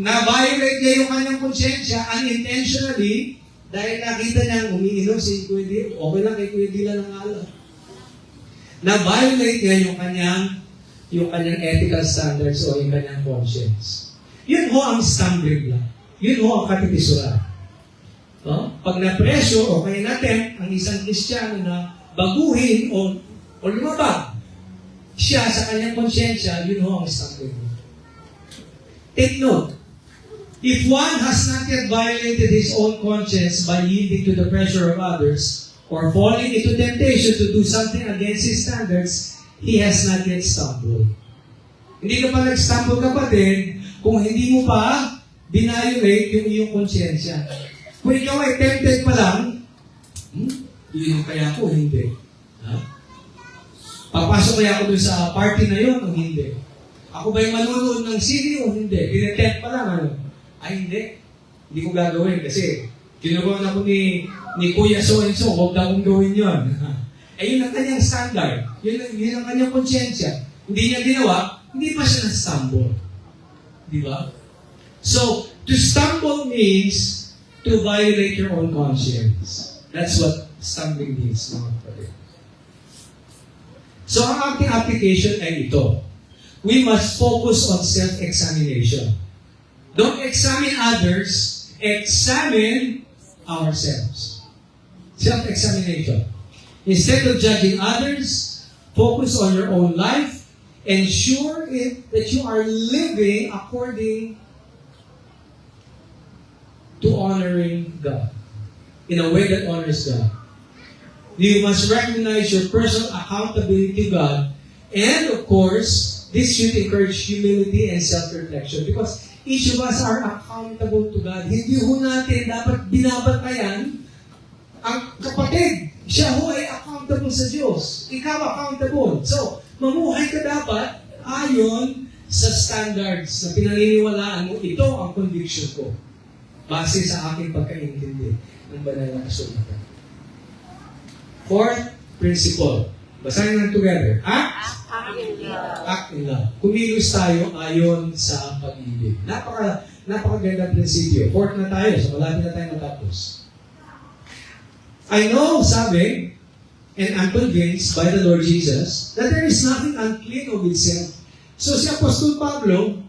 na-violate niya yung kanyang konsyensya unintentionally dahil nakita niya umiinom si Kuya Dylan. Okay lang kay Kuya Dylan ng alak. Na-violate niya yung kanyang ethical standards o yung kanyang conscience. Yun ho ang stumbling block. Yun ho ang katitisuran. Pag na-pressure o kaya natin ang isang Kristiyano na baguhin o lumabag siya sa kanyang konsyensya, yun ho ang stumbling block. Take note, if one has not yet violated his own conscience by yielding to the pressure of others or falling into temptation to do something against his standards, he has not yet stumbled. Hindi ka pa nag-stumble, kapatid, kung hindi mo pa binayolate yung iyong konsyensya. Kung ikaw ay tempted pa lang, yun kaya ako, hindi. Papasok kaya ako dun sa party na yun o hindi? Ako ba'y manunood ng CD o hindi? Pinetempt pa lang, ano? Ay, hindi. Hindi ko gagawin kasi ginagawa na ko ni Kuya so-and-so, huwag na akong gawin yun. Yun ang kanyang standard. Yun ang kanyang konsyensya. Hindi niya ginawa, hindi pa siya na-stumble. Di ba? So, to stumble means to violate your own conscience. That's what stumbling means, mga kapatid. So, ang ating application ay ito. We must focus on self-examination. Don't examine others, examine ourselves. Self-examination. Instead of judging others, focus on your own life. Ensure that you are living according to honoring God. In a way that honors God. You must recognize your personal accountability to God. And of course, this should encourage humility and self-reflection. Because each of us are accountable to God. Hindi ho natin dapat binabantayan ang kapatid. Siya ho ay accountable sa Diyos. Ikaw accountable. So, mamuhay ka dapat ayon sa standards na pinaniniwalaan mo. Ito ang conviction ko. Base sa aking pagkaintindi ng banal na kasulatan. Fourth principle. Basahin lang together. Act in love. Kumilos tayo ayon sa pag-ibig. Napakagandang prinsipyo. Fourth na tayo. So, malapit na tayo matapos. I know, sabi, and I'm convinced by the Lord Jesus, that there is nothing unclean of itself. So si Apostol Pablo,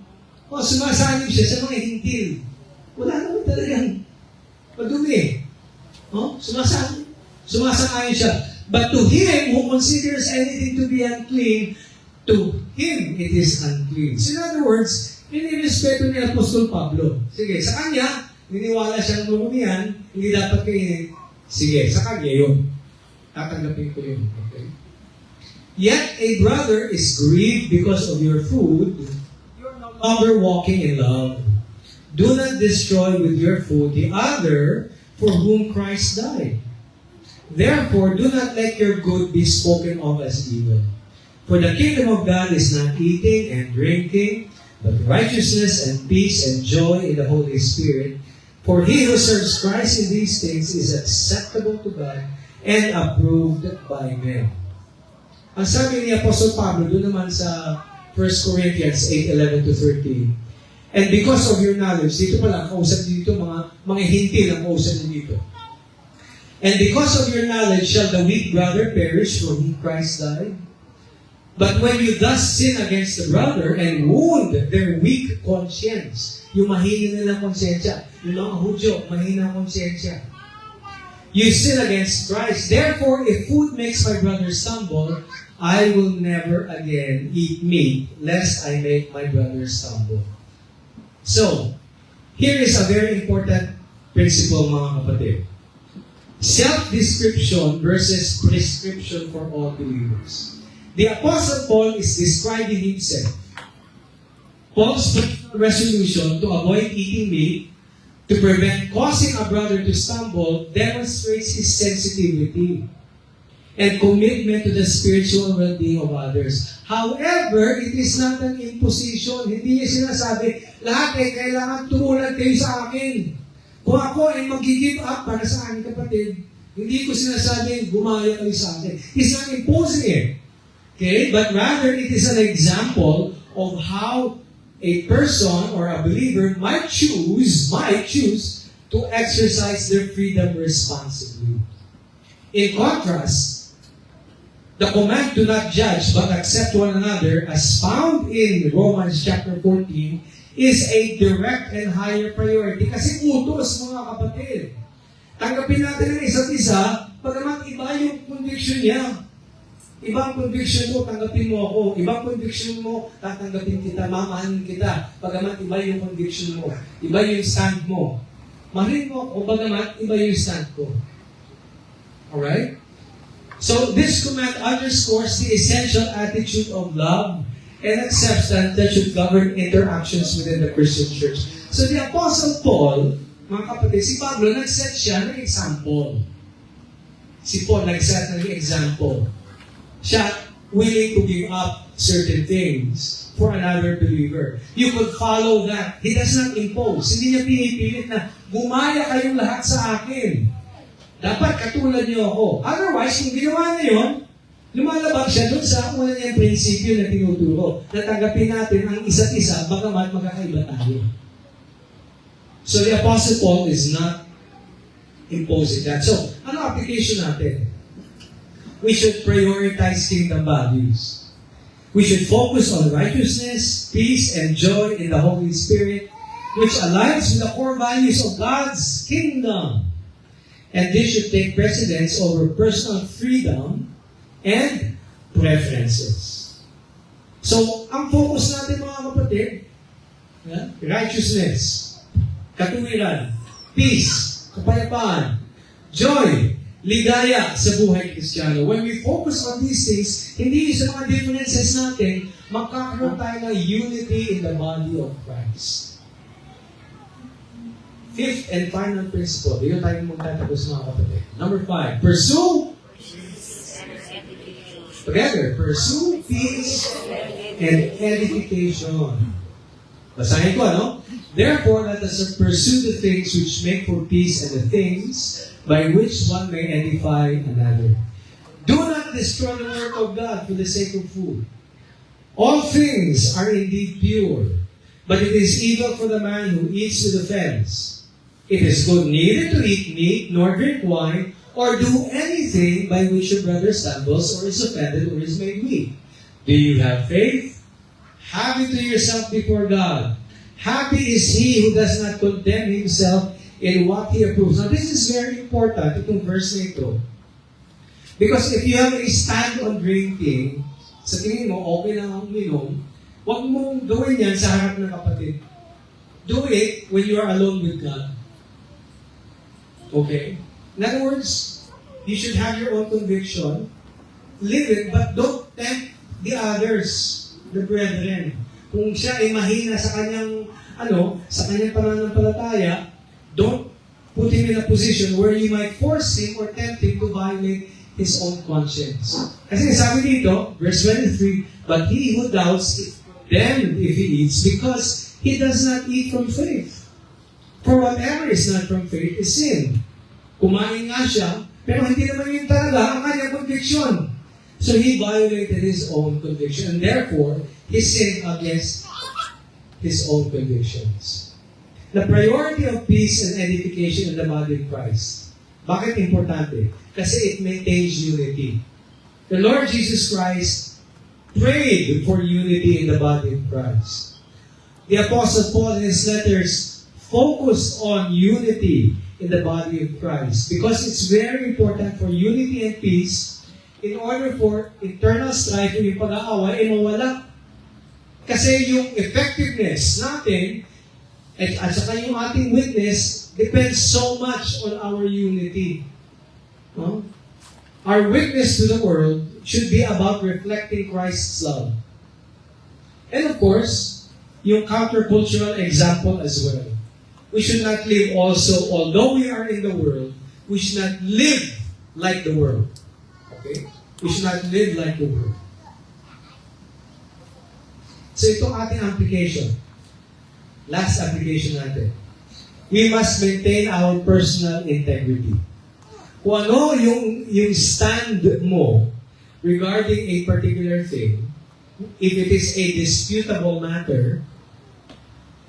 sumasalim siya sa mga hintil. Wala naman talagang madumi. Sumasangayon siya. But to him who considers anything to be unclean, to him it is unclean. So in other words, inirespeto ni Apostol Pablo. Sige, sa kanya, niniwala siyang lumihan, hindi dapat kainin. Sige, sa kanya yun. Tatanggapin ko yun. Okay? Yet a brother is grieved because of your food. You're no longer walking in love. Do not destroy with your food the other for whom Christ died. Therefore, do not let your good be spoken of as evil. For the kingdom of God is not eating and drinking, but righteousness and peace and joy in the Holy Spirit. For he who serves Christ in these things is acceptable to God and approved by men. Ang sabi ni Apostle Pablo, doon naman sa 1 Corinthians 8:11 to 13. And because of your knowledge, dito pala, kausap dito, mga hintil ang kausap dito. And because of your knowledge shall the weak brother perish for whom Christ died. But when you thus sin against the brother and wound their weak conscience, yung mahina nilang konsensya, yung mga Hudyo, mahina ang konsensya, you sin against Christ. Therefore, if food makes my brother stumble, I will never again eat meat, lest I make my brother stumble. So, here is a very important principle, mga kapatid. Self-description versus prescription for all believers. The Apostle Paul is describing himself. Paul's resolution to avoid eating meat to prevent causing a brother to stumble demonstrates his sensitivity and commitment to the spiritual well-being of others. However, it is not an imposition. Hindi niya sinasabi, lahat ay kailangan tumulad kayo sa akin. Kung ako ay mag-give up para sa aking kapatid, hindi ko sinasabi, gumaya kayo sa akin. He's not imposing it. Okay? But rather, it is an example of how a person or a believer might choose to exercise their freedom responsibly. In contrast, the command to not judge but accept one another as found in Romans chapter 14 is a direct and higher priority. Kasi utos, mga kapatid. Tanggapin natin ang isa't isa, pagamat iba yung conviction niya. Ibang conviction mo, tanggapin mo ako. Ibang conviction mo, tatanggapin kita, mamahalin kita. Pagamat iba yung conviction mo. Iba yung stand mo. Mahalin mo ako, pagamat iba yung stand ko. Alright? So, this command underscores the essential attitude of love and acceptance that should govern interactions within the Christian church. So, the Apostle Paul, mga kapatid, si Pablo, nag-set siya ng example. Si Paul, nag-set ng example. Siya willing to give up certain things for another believer. You could follow that. He does not impose. Hindi niya pinipilit na gumaya kayong lahat sa akin. Dapat katulad niyo ako. Otherwise, kung ginawa niya yun, lumalabag siya doon sa una niyang prinsipyo na tinuturo. Natanggapin natin ang isa't isa, bagamat magkakaiba tayo. So the Apostle Paul is not imposing that. So, ano application natin? We should prioritize kingdom values. We should focus on righteousness, peace, and joy in the Holy Spirit, which aligns with the core values of God's kingdom. And this should take precedence over personal freedom and preferences. So, ang focus natin, mga kapatid, righteousness, katuwiran, peace, kapayapaan, joy, ligaya sa buhay Kristiyano. When we focus on these things, hindi sa mga differences natin, magkakaroon tayo ng unity in the body of Christ. Fifth and final principle. Dito tayo magtatapos, mga kapatid. Number 5, pursue together. Pursue peace and edification. Basahin ko, ano? Therefore, let us pursue the things which make for peace and the things by which one may edify another. Do not destroy the work of God for the sake of food. All things are indeed pure, but it is evil for the man who eats with offense. It is good neither to eat meat, nor drink wine, or do anything by which your brother stumbles, or is offended, or is made weak. Do you have faith? Have it to yourself before God. Happy is he who does not condemn himself in what he approves. Now, this is very important, itong verse na ito. Because if you have a stand on drinking, sa tingin mo, okay lang ang uminom, huwag mong gawin yan sa harap ng kapatid. Do it when you are alone with God. Okay? In other words, you should have your own conviction, live it, but don't tempt the others, the brethren. Kung siya ay mahina sa kanyang, sa kanyang pananampalataya, don't put him in a position where you might force him or tempt him to violate his own conscience. Kasi sabi dito, verse 23, but he who doubts is condemned if he eats because he does not eat from faith. For whatever is not from faith is sin. Kumain nga siya, pero hindi naman yun talaga ang kanyang conviction. So he violated his own conviction, and therefore, he sinned against his own convictions. The priority of peace and edification in the body of Christ. Bakit importante? Kasi it maintains unity. The Lord Jesus Christ prayed for unity in the body of Christ. The Apostle Paul in his letters focused on unity in the body of Christ because it's very important for unity and peace in order for internal strife o yung pag-aaway ay mawala. Kasi yung effectiveness natin at saka yung ating witness depends so much on our unity. No? Our witness to the world should be about reflecting Christ's love. And of course, yung countercultural example as well. We should not live also, although we are in the world, we should not live like the world. Okay? We should not live like the world. So itong ating application. Last application natin. We must maintain our personal integrity. Kung ano yung stand mo regarding a particular thing, if it is a disputable matter,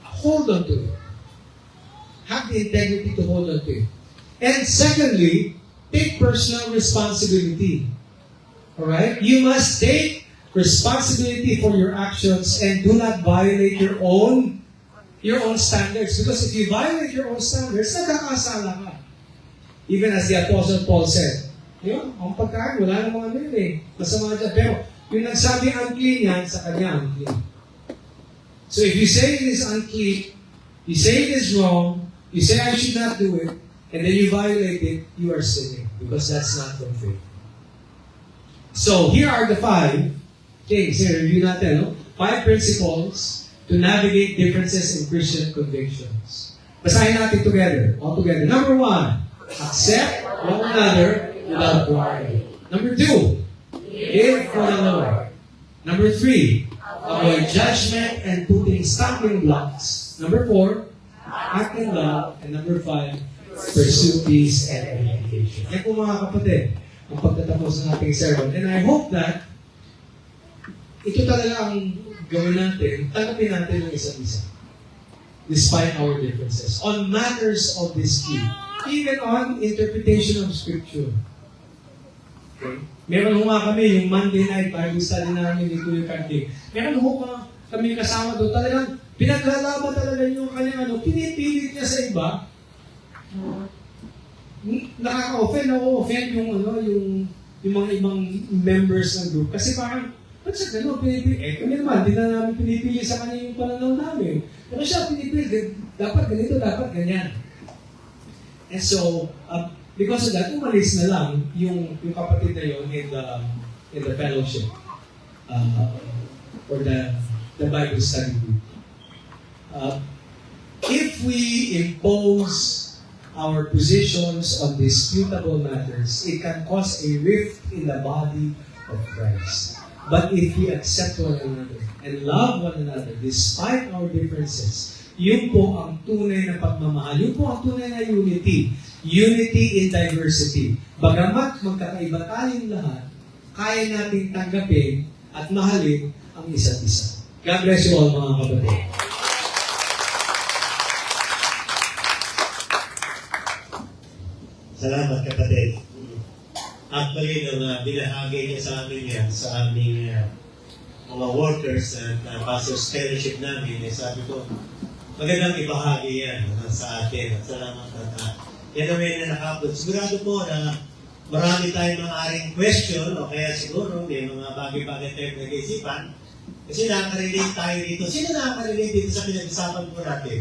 hold on to it. Have the integrity to hold on to it. And secondly, take personal responsibility. Alright? You must take responsibility for your actions and do not violate your own standards. Because if you violate your own standards, nagkakasala ka. Even as the Apostle Paul said, yun, ang pagkain, wala namang ano yun eh. Masama dyan. Pero yung nagsabing unclean yan, sa kanya unclean. So if you say it is unclean, you say it is wrong, you say I should not do it, and then you violate it, you are sinning. Because that's not from faith. So here are the 5 things. Here, review natin, no? 5 principles to navigate differences in Christian convictions. Basahin natin together, all together. Number 1, accept one another without quarreling. Number 2, live for the Lord. Number 3, avoid judgment and putting stumbling blocks. Number 4, act in love. And number 5, pursue peace and edification. Yan po mga kapatid, ang pagtatapos ng ating sermon. And I hope that ito talaga ang gawin natin, tanggapin natin ng isa't isa. Despite our differences. On matters of dispute. Even on interpretation of Scripture. Okay? Meron ho nga kami, yung Monday night Bible study namin ni Kuya Cardi. Meron ho kami kasama doon. Talagang pinaglalaban talaga yung kanyang pinipilit niya sa iba. Nakaka-offend, offend yung mga ibang members ng group. Kasi parang, ba't siya gano'n, pinipili? Kami naman, di na namin pinipili sa kanya yung pananaw namin. Pero siya pinipili, dapat ganito, dapat ganyan. And so, because of that, umalis na lang yung kapatid na yun in the fellowship or the Bible study group. If we impose our positions on disputable matters, it can cause a rift in the body of Christ. But if we accept one another and love one another despite our differences, yun po ang tunay na pagmamahal. Yun po ang tunay na unity. Unity in diversity. Bagamat magkakaiba tayong lahat, kaya nating tanggapin at mahalin ang isa't isa. God bless you all, mga kapatid. Salamat, kapatid. Actually, nung binahagi niya sa amin yan, sa aming mga workers at pastors fellowship namin, sabi ko, magandang ibahagi yan sa atin. At salamat at yan naman na nakapot. Sigurado po na marami tayong mga aring question o kaya siguro may mga bagay-bagay tayong nag-iisipan kasi nakaka-relate tayo dito. Sino nakaka-relate dito sa pinag-isapan po natin?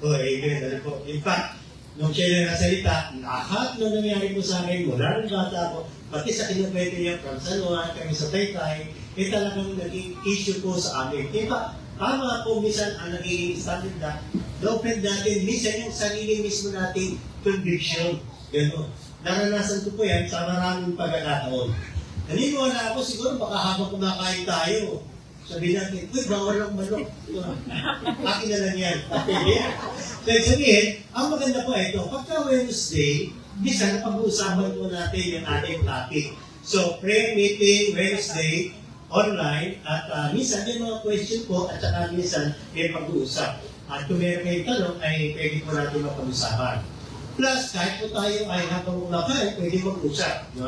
Amen. Ano po? In fact, nung siya yung nasalita, lahat na nangyari po sa akin, mula ng bata ko, pati sa kinukwento niya from San Juan, kami sa Taytay, talagang naging issue po sa amin. Diba, tama po minsan ang naging standard na, open natin, minsan yung sarili mismo nating conviction. Gano'n. Naranasan ko po yan sa maraming pagkakataon. Naniniwala ako, siguro baka habang kumakain tayo, sabihin natin, uy, bawal ang manok. Akin na lang yan. So, sabihin, ang maganda po ito, pagka Wednesday, minsan pag-uusapan po natin yung ating topic. So, prayer meeting Wednesday, online, at minsan yung mga question po, at saka minsan may pag-uusap. At kung meron kayong tanong, ay pwede po natin mapag-usapan. Plus, kahit po tayo ay habang kumakain, pwede mag-usap. No?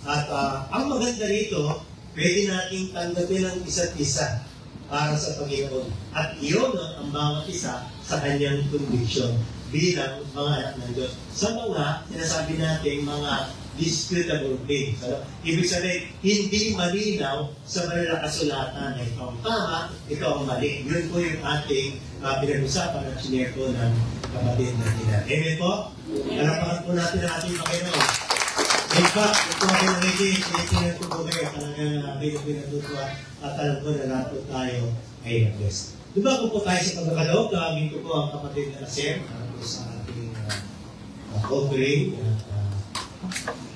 At ang maganda rito, pwede nating tanggapin ang isa't isa para sa Panginoon. At iyon ang bawat isa sa kanyang conviction bilang mga anak ng Diyos. Sa mga sinasabi natin mga disputable things. Ano? Ibig sabihin, hindi malinaw sa mga kasulatan na ikaw ang tama, ikaw ang mali. Yun po yung ating pinag-usapan at sinare ko ng kapatid natin. Amen po? Alapakan po natin ang ating Panginoon. In fact, ito ako nangiging, tinitingnan ko po kayo, talagang pinatutuwa at alam ko na lahat po tayo ay blessed. Diba po tayo sa pagkakalaw, kawagin ko po ang kapatid na Nasir sa ating offering.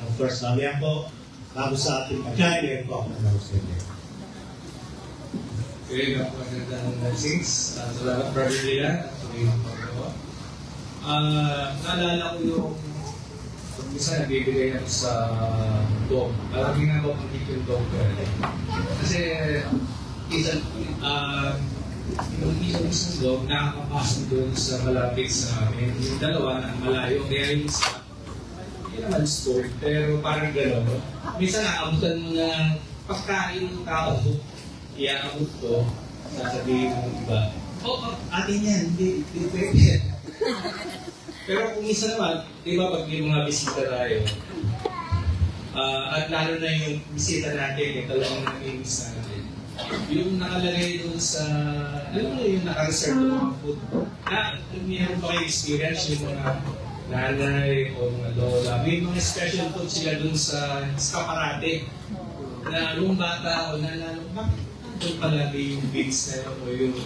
Of course, mamaya po, bago sa ating pagkain, meron po ako na-announcement. Okay, napakaganda ng blessings. Salamat, Brother Leah. Naalala ko yung isa nagbibigay ako sa dog. Palagi nga ako yung dog. Kasi yung isang dog nakakapasok doon sa malapit sa amin. Yung dalawa na malayo. Kaya yung isa, hindi naman store, pero parang gano'n. Minsan nakabutan mo na pagkain ng tao, iaabot ko, sasabihin mo iba, atin yan, hindi pwede. Pero kung isa naman, di ba pag may mga bisita tayo, at lalo na yung bisita natin, yung talagang nag-iimis natin, yung nakalagay doon sa, alam mo yung naka-reserve ng mga food, na mayroon pa kayo experience yung mga nanay o mga lola, may mga special food sila doon sa skaparate, na yung bata o nanalo, bakit doon palagi yung beans na yun o yung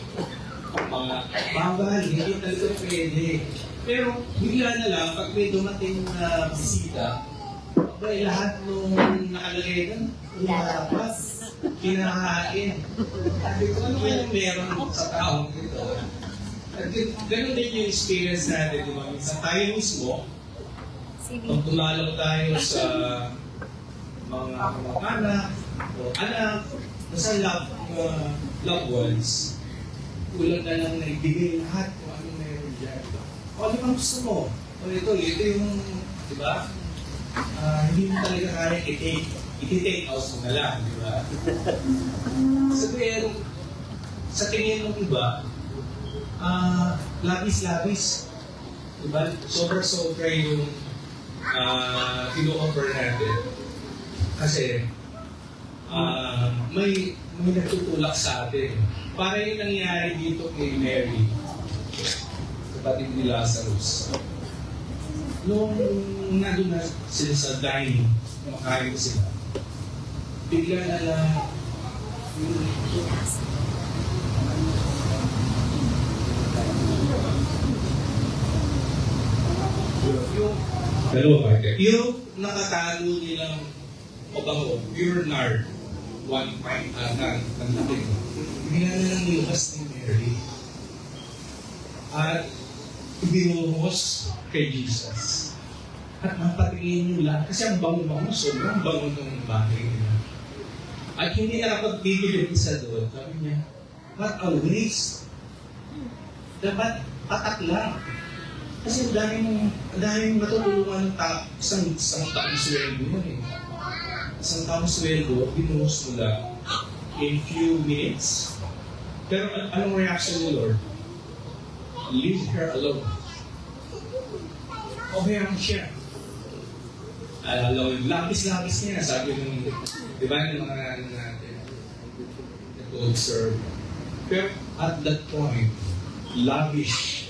mga bawal, hindi talaga pwede. Pero bigla na lang, pag may dumating na bisita, abay, lahat nung nakalagay doon, lumalapas, kinakain. Sabi ko, ano kayang meron sa taong ito? At ganun din yung experience natin, di ba? Minsan tayo mismo, pag tumalaw tayo sa mga kamag-anak o anak, basta loved ones, kulang na lang na ibigay lahat kung ano meron dyan. O ano bang gusto mo? O ito yung, di ba? Hindi mo talaga kaya i-take out mo na lang, di ba? Sabihin, sa tingin ng iba, labis-labis. Di ba? Sobra-sobra yung kino-offer natin. Kasi, may nagtutulak sa atin. Para yung nangyari dito kay Mary, kapatid ni Lazarus. Nung nandun na sila sa dining, kumakain sila, bigla na lang yung nakatalo nilang pabango, pure nard, 1 pint ng laki. Bigla na lang nilabas ni Mary. At ibinuhos kay Jesus. At napatingin yung lahat. Kasi ang bango-bango, sobrang bango ng bahay nila. At hindi nakapagpigil yung isa doon. Sabi niya, what a waste. Dapat patak lang. Kasi dahil matutulungan ng isang taong sweldo mo eh. Isang taong sweldo, binuhos mo lang in few minutes. Pero anong reaction ni Lord? Leave her alone. Okay ang siya. Lapis-lapis niya, sabi ng, di ba, ng mga natin, nag-observe. Pero at that point, lavish.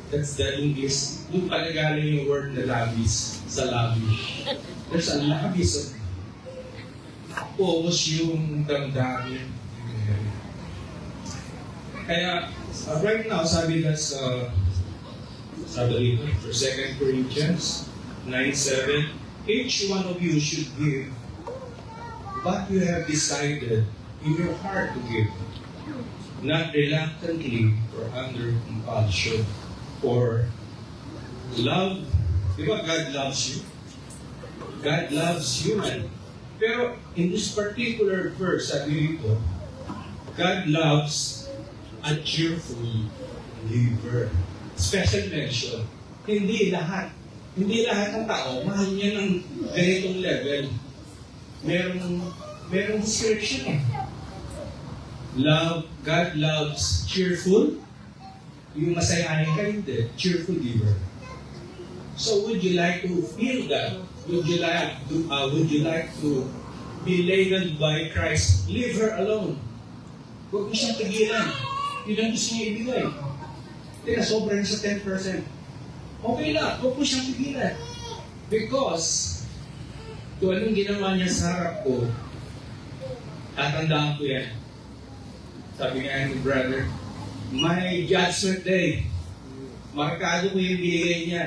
That's the English. Doon pala galing yung word na lavish, sa lavish. There's a lavish of tapos yung damdamin. Kaya, right now, sabi na sa rito, for 2 Corinthians 9:7, each one of you should give what you have decided in your heart to give, not reluctantly or under compulsion, or love. Di ba God loves you? God loves human. Pero in this particular verse, sabi dito, God loves a cheerful giver. Special mention. Hindi lahat. Hindi lahat ng tao, mahal niya ng ganitong level. Merong description eh. God loves cheerful. Yung masayahin ka, hindi. Cheerful giver. So would you like to feel that? Would you like to be labeled by Christ? Leave her alone. Huwag mo siyang tigilan. Yun ang gusto niya ibigay. Teka, sobra rin sa 10%. Okay lang, huwag mo siyang tigilan. Because, kung anong ginawa niya sa harap ko, tatandaan ko yan. Sabi nga ni brother, my judgment day, markado ko yung binigay niya.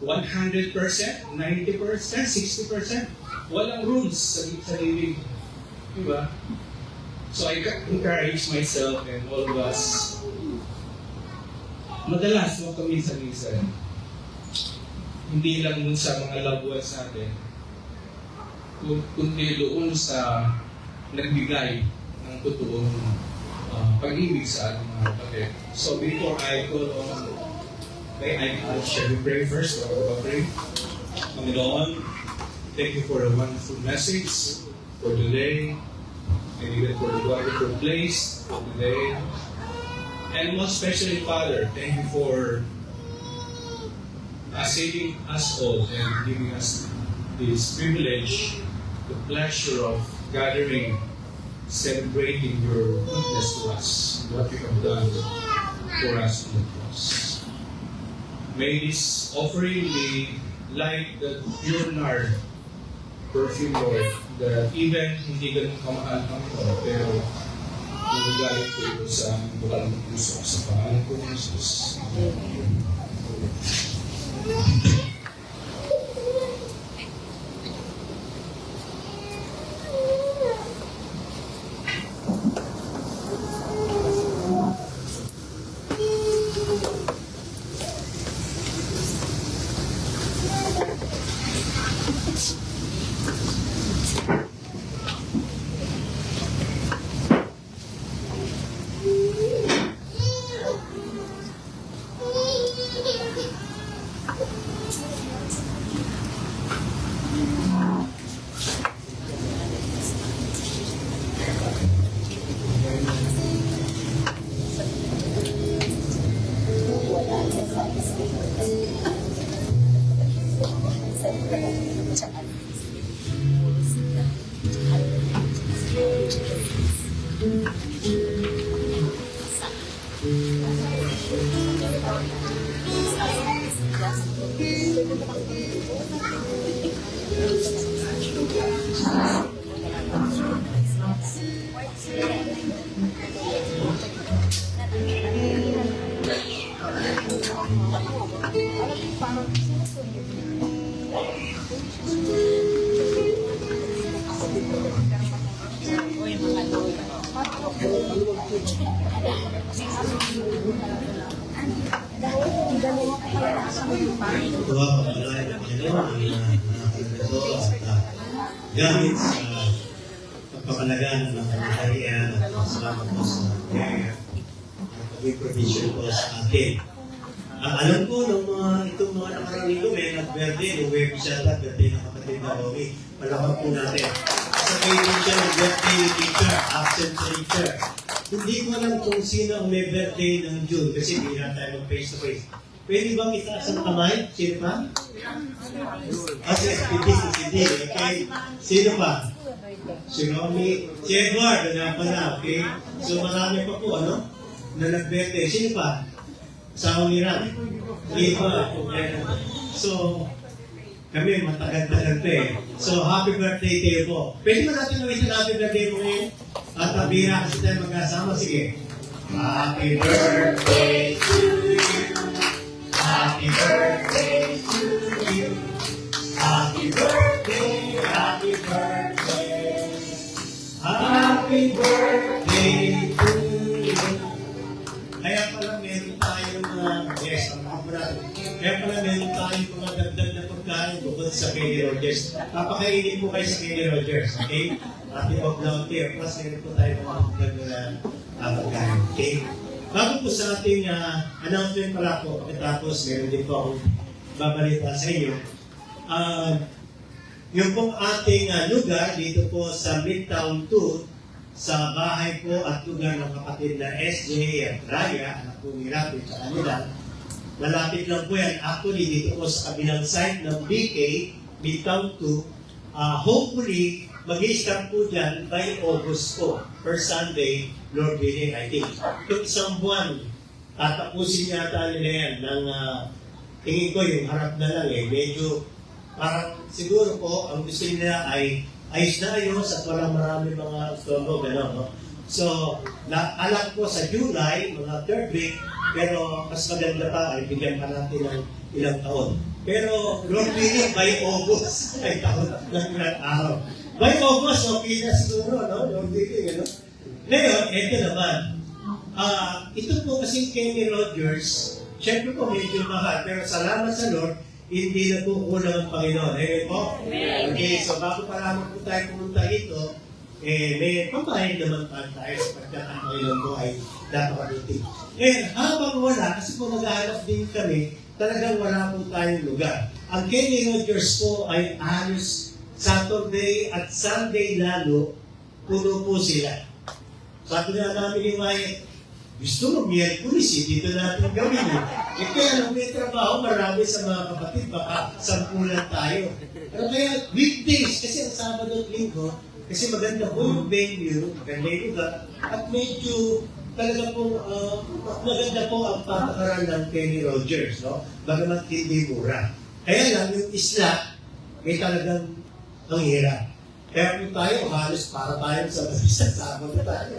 100%, 90%, 60%. Walang rules sa living. Diba? So I encourage myself and all of us, madalas, huwag kaminsan-minsan, hindi lang dun sa mga loved ones natin, kundi doon sa nagbigay ng totoong pag-ibig sa ating mga kapatid. So before I call on, shall we pray first? Pray. Panginoon, thank you for a wonderful message for today, and even for the wonderful place for today. And most especially, Father, thank you for saving us all and giving us this privilege, the pleasure of gathering, celebrating your goodness to us, what you have done for us on the cross. May this offering be like the pure nard perfume, Lord, that even hindi ganun kamahal ang ito, pero nagagalit ko ito sa aming bukal ng puso sa pangalan ko ng Jesus. Tuwa pa pala ng Panginoon ang nakakalaga at gamit sa pagpapalagaan ng mga kaharian at salamat po sa kaya at provision po sa atin. Alam ko nung itong mga nakarang linggo may nag-birthday, nung Webby Shata, birthday ng kapatid na Romy. Palakang po natin. Sabay din siya ng birthday teacher, absent teacher. Hindi ko alam kung sino ang may birthday ng June kasi hindi na tayo mag-face-to-face. Pwede bang itaas ang kamay? Sino pa? Hindi. Okay. Sino pa? Si Romy. Si Edward, na pala. Okay. So marami pa po, ano? Na nag-birthday. Sino pa? Asawa ni Ram. Hindi pa. So, kami matagal-tagal pa eh. So, happy birthday to you po. Pwede ba natin nawisin happy birthday po ngayon? At nabira kasi tayo magkasama. Sige. Happy birthday to you. Happy birthday to you. Happy birthday, happy birthday. Happy birthday to you. Kaya pala meron tayong mga yes, kaya pala meron tayong mga dagdag na pagkain. lingkod sa Kenny Rogers. Papakainin po kayo sa Kenny Rogers, okay? Ating volunteer, plus meron po tayo mga pagkain, okay? Bago po sa ating announcement pala po, pagkatapos meron din po akong babalita sa inyo. Yung pong ating lugar dito po sa Midtown 2, sa bahay po at lugar ng kapatid na SJ at Raya, anak po ni Rapid sa kanila. Malapit lang po yan. Actually, dito po sa kabilang site ng BK, Midtown 2, hopefully, mag-i-start po dyan by August po, per Sunday, Lord willing, I think. Yung isang buwan, tatapusin yata nila yan ng, tingin ko yung harap na lang medyo, parang siguro po, ang gusto nila ay ayos na ayos at walang marami mga stomo, gano'n, no? So, alam ko sa July, mga third week, pero mas maganda pa ay bigyan pa natin ng ilang taon. Pero, Lord willing, by August, ay taon ng ilang araw. By August, okay na siguro, no? Lord willing, ano? Ngayon, ito naman. Ito po kasing Kenny Rogers, syempre po medyo mahal, pero salamat sa Lord, hindi na po kulang ang Panginoon. Amen po? Okay, so bago pa lamang po tayo pumunta dito, may pambayad naman pa tayo sapagkat ang Panginoon po ay napakabuti. Habang wala, kasi po maghahanap din kami, talagang wala po tayong lugar. Ang Kenny Rogers po ay halos Saturday at Sunday lalo, puno po sila. Sabi na namin ni Wyatt, gusto mo, Miyerkules, dito natin gawin. Kaya nung may trabaho, marami sa mga kapatid, baka 10 lang tayo. Pero kaya weekdays, kasi ang Sabado at Linggo, kasi maganda po yung venue, maganda yung lugar, at medyo talaga po, maganda po ang patakaran ng Kenny Rogers, no? Bagamat hindi mura. Kaya lang, yung isla, may talagang ang hirap. Kaya po tayo, halos para tayo sa Sabado tayo.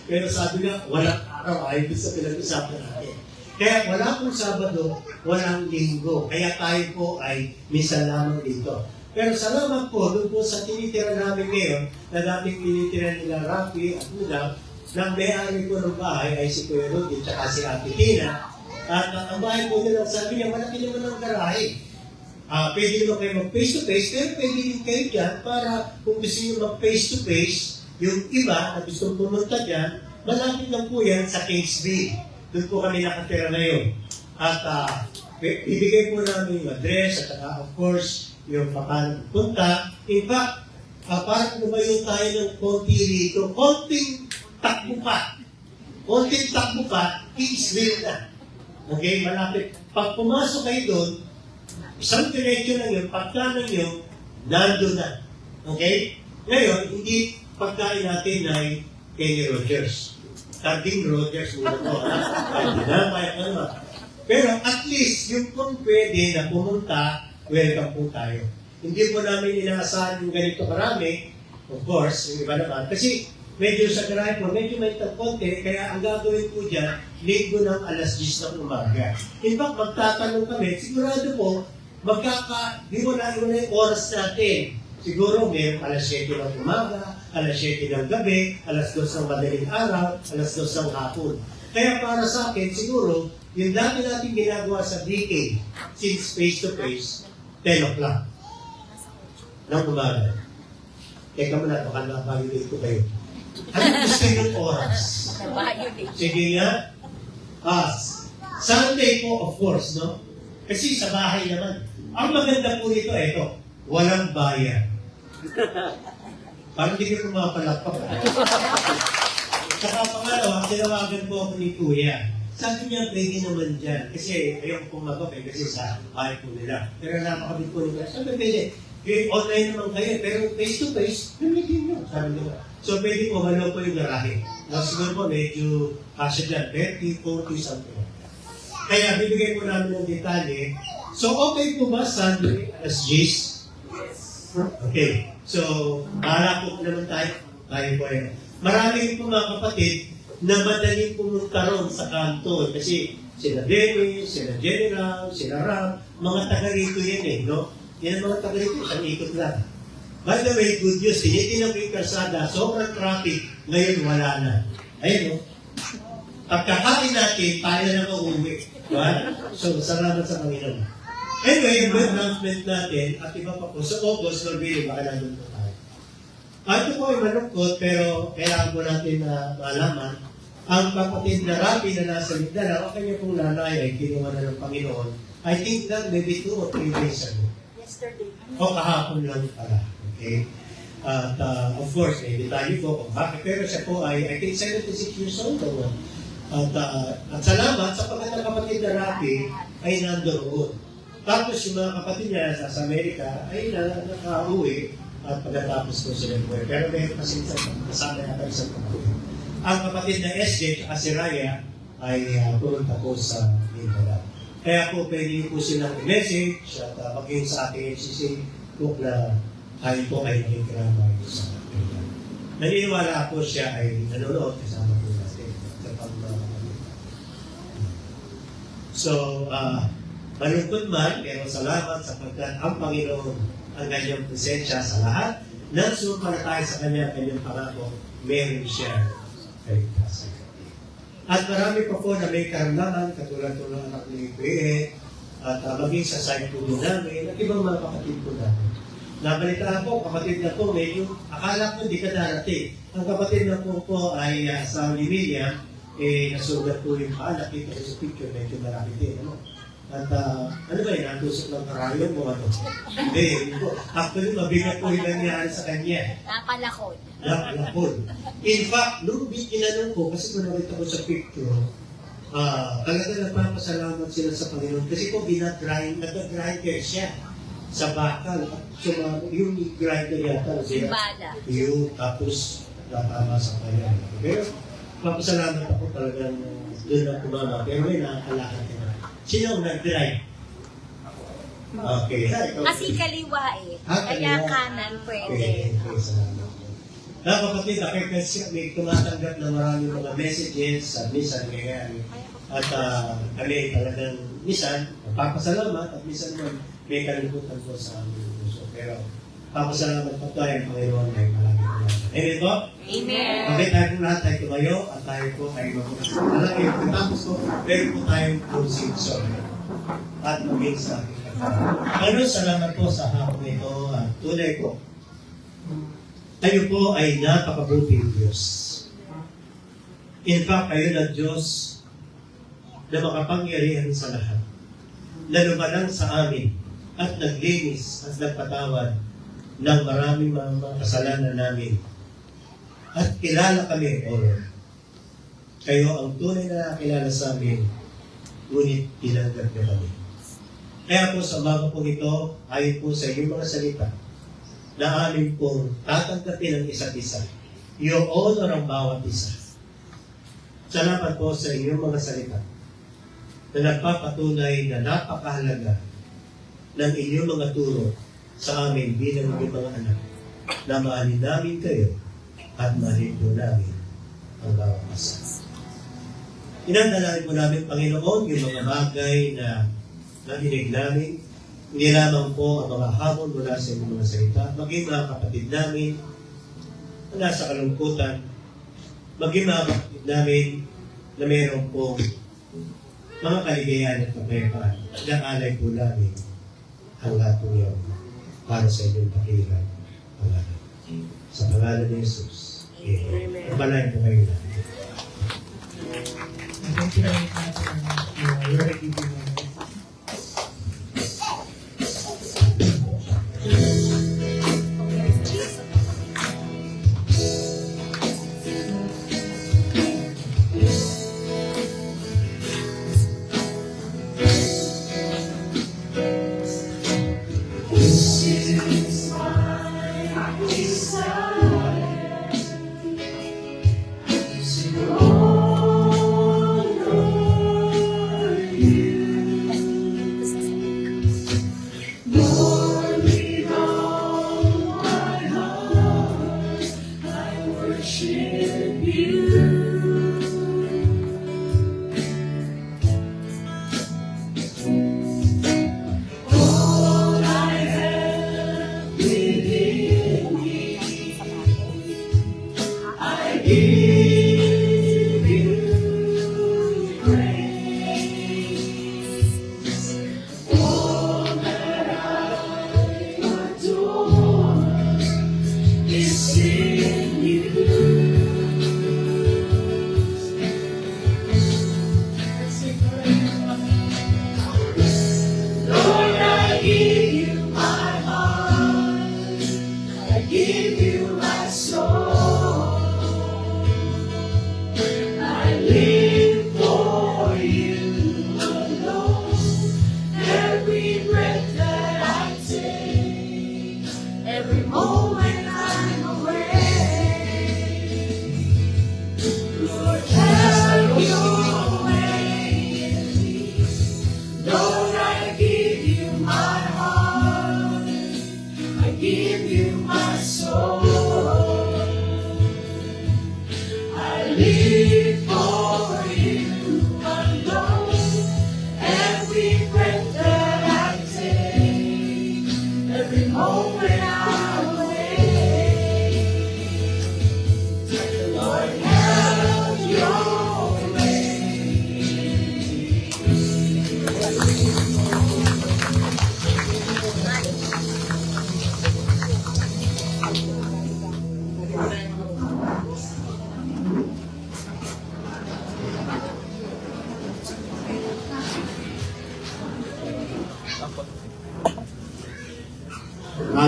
Pero sabi nga, walang araw, ayun sa pinag-usapan natin. Kaya wala pong Sabado, walang Linggo. Kaya tayo po ay minsan lamang dito. Pero salamat po, doon po sa tinitira namin ngayon, na dating tinitira nila Rafi at Udang, na may-ari po ng bahay ay si Kuya Rudy at si Ate Tina. At ang bahay po nila, sabi niya, malaki naman ang garahe. Pwede naman kayo mag-face-to-face, pero pwede din kayo dyan para kung gusto nyo mag-face-to-face, yung iba na gusto pumunta dyan, malapit lang po yan sa Kingsville. Doon po kami nakatira ngayon. At ibigay po namin yung address at of course, yung paano punta. In fact, parang lumayo tayo ng konti rito. Konting takbo pa, Kingsville na. Okay, malapit. Pag pumasok kayo doon, isang diretso lang yun, pagkanan nyo, nandun na. Okay? Ngayon, hindi pagkain natin ay Kenny Rogers. Tarding Rogers muna po, ha? Pero at least, yung kung pwede na pumunta, welcome po tayo. Hindi po namin inaasahan yung ganito karami, of course, yung iba naman. Kasi medyo sa garahe po, medyo may konti, kaya ang gagawin po dyan, linggo ng alas 10 ng umaga. In fact, magtatanong kami, sigurado po, di mo na yung oras natin. Siguro may alas 7 ng umaga, alas 7 ng gabi, alas 2 ng madaling araw, alas 2 ng hapon. Kaya para sa akin, siguro, yung dati natin ginagawa sa BK, since face-to-face, 10 o'clock ng umaga. Teka muna, baka na-violate ko kayo. Ano gusto yung oras? Sige nga. Sunday po, of course, no? Kasi sa bahay naman. Ang maganda po nito, ito, walang bayan. Parang hindi ko pumapalakpak. Saka pangalawa, tinawagan po ako ni Kuya. Sabi niya, pwede naman dyan. Kasi ayaw pumagap kasi sa bahay po nila. Pero napakabit po nila. Sabi, pwede. Online naman kayo, pero face-to-face, pwede nyo. Sabi nila. So, pwede po, po yung garahe. Siguro po, medyo kasya dyan, 30, 40, something. Kaya bibigay po namin ng detalye. So, okay po ba Sunday as Jace? Okay. So, bahala po naman tayo. Tayo po yan. Marami po mga kapatid na madaling pumunta ron sa kanto. Kasi sila Dennis, sila General, sila Ram, mga taga-rito yan no? Yan ang mga taga-rito, isang ikot lang. By the way, good news, tinitinang ko yung kalsada, sobrang traffic, ngayon wala na. Ayun, no? Pagkakain natin, tayo na mauwi. Diba? So, salamat sa Panginoon. Anyway, yung announcement natin at iba pa po. Sa August, Lord willing, baka nandun po tayo. Ito po ay malungkot, pero kailangan po natin na malaman ang kapatid na Rabi na nasa Mindanao, ang kanya pong nanay ay kinuha na ng Panginoon. I think that maybe 2 or 3 days ago. Yesterday. O kahapon lang pala. Okay? At of course, may detalye po kung bakit. Pero siya po ay, I think, 76 years old. At salamat sa pagkatang kapatid na Rabi ay nandoon. Tapos yung mga kapatid niya sa Amerika ay nakauwi at pagkatapos po sila buhay. Pero may kasi kasama yata isang kapatid. Ang kapatid na SJ at si Raya ay pumunta po sa Mindanao. Kaya po pwede po silang message at maging sa ating HCC book na tayo po ay naging kiramay sa Mindanao. Naniniwala po siya ay nanonood kasama po natin sa pagmamahal. So, malungkot man, pero salamat sapagkat ang Panginoon ang kanyang presensya sa lahat. Nang sumampalataya sa kanyang pangako, meron siya kaligtasan. At marami pa po na may karamdaman, katulad po ng anak ni Bea, at maging sa side po namin, at ibang mga kapatid po namin. Nabalitaan po, kapatid na po, medyo, akala ko hindi ka darating. Ang kapatid na po ay sa Olivia, nasugat po yung paa, nakita ko sa picture, medyo marami din. Ano? At ano ba yun, natusok ng karayon mo, ano? Hindi, yun po. Actually, mabigat po yung nangyari sa kanya. Napalakod. Napalakod. In fact, nung tinanong ko, kasi kung nakita ko sa picture, talaga nagpapasalamat sila sa Panginoon. Kasi po, nag-grinder siya sa bakal. So, yung grinder yata, Simbala. yung tapos natama sa kanya. Pero, papasalamat ako talagang doon na kumama. Pero may nakakalakad ka na. Sino ang nag-drive? Okay. Kasi kaliwa eh. Kaya kanan pwede. Okay, salamat. Kapatid, kasi may tumatanggap ng maraming mga messages sa minsan ngayon. At kami talagang minsan, papasalamat at minsan naman may kalimutan po sa aming puso. Pero papasalamat po tayo, Panginoon, ay maraming salamat. Amen po? Amen. Okay, tayo po lahat ay tumayo at tayo po ay mabuhay. Tapos po, meron po tayong closing song at maging sa aking ano, salamat po sa hapon ito at tunay po. Tayo po ay napakabuting Diyos. In fact, kayo na Diyos na makapangyarihan sa lahat. Na lumalang sa amin at naglinis at nagpatawad ng maraming mga kasalanan namin. At kilala kami, O Lord. Kayo ang tunay na nakilala sa amin, ngunit tinanggap niyo kami. Kaya po sa umaga po ito, ayon po sa iyong mga salita, na amin pong tatanggapin ang isa't isa. Yung honor ang bawat isa. Salamat po sa iyong mga salita na nagpapatunay na napakahalaga ng inyong mga turo sa amin bilang inyong mga anak na mahalin namin kayo at mahalin po namin ang bawat isa. Inandalangin po namin, Panginoon, yung mga bagay na narinig namin, hindi lamang po ang mga hamon mula sa inyong mga salita, maging mga kapatid namin na nasa kalungkutan, maging mga kapatid namin na mayroon po mga kaligayahan at kapayapaan. Nakalay po namin ang lahat po yun para sa inyong pakilang pangalan. Sa pangalan ni Jesus. Amen. Pabalayan po kayo namin. Thank you very much for your giving. You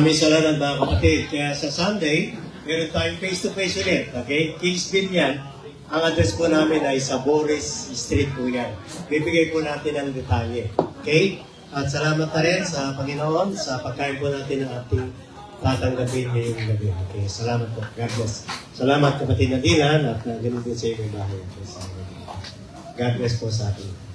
Maraming salamat mga kapatid. Kaya sa Sunday, meron tayong face-to-face ulit. Okay? Kingsville yan. Ang address po namin ay sa Boris Street po yan. Bibigay po natin ang detalye. Okay? At salamat na rin sa Panginoon sa pagkain po natin ng ating tatanggapin ngayong gabi. Okay? Salamat po. God bless. Salamat kapatid na Dylan at ganun din sa inyong bahay. God bless po sa atin.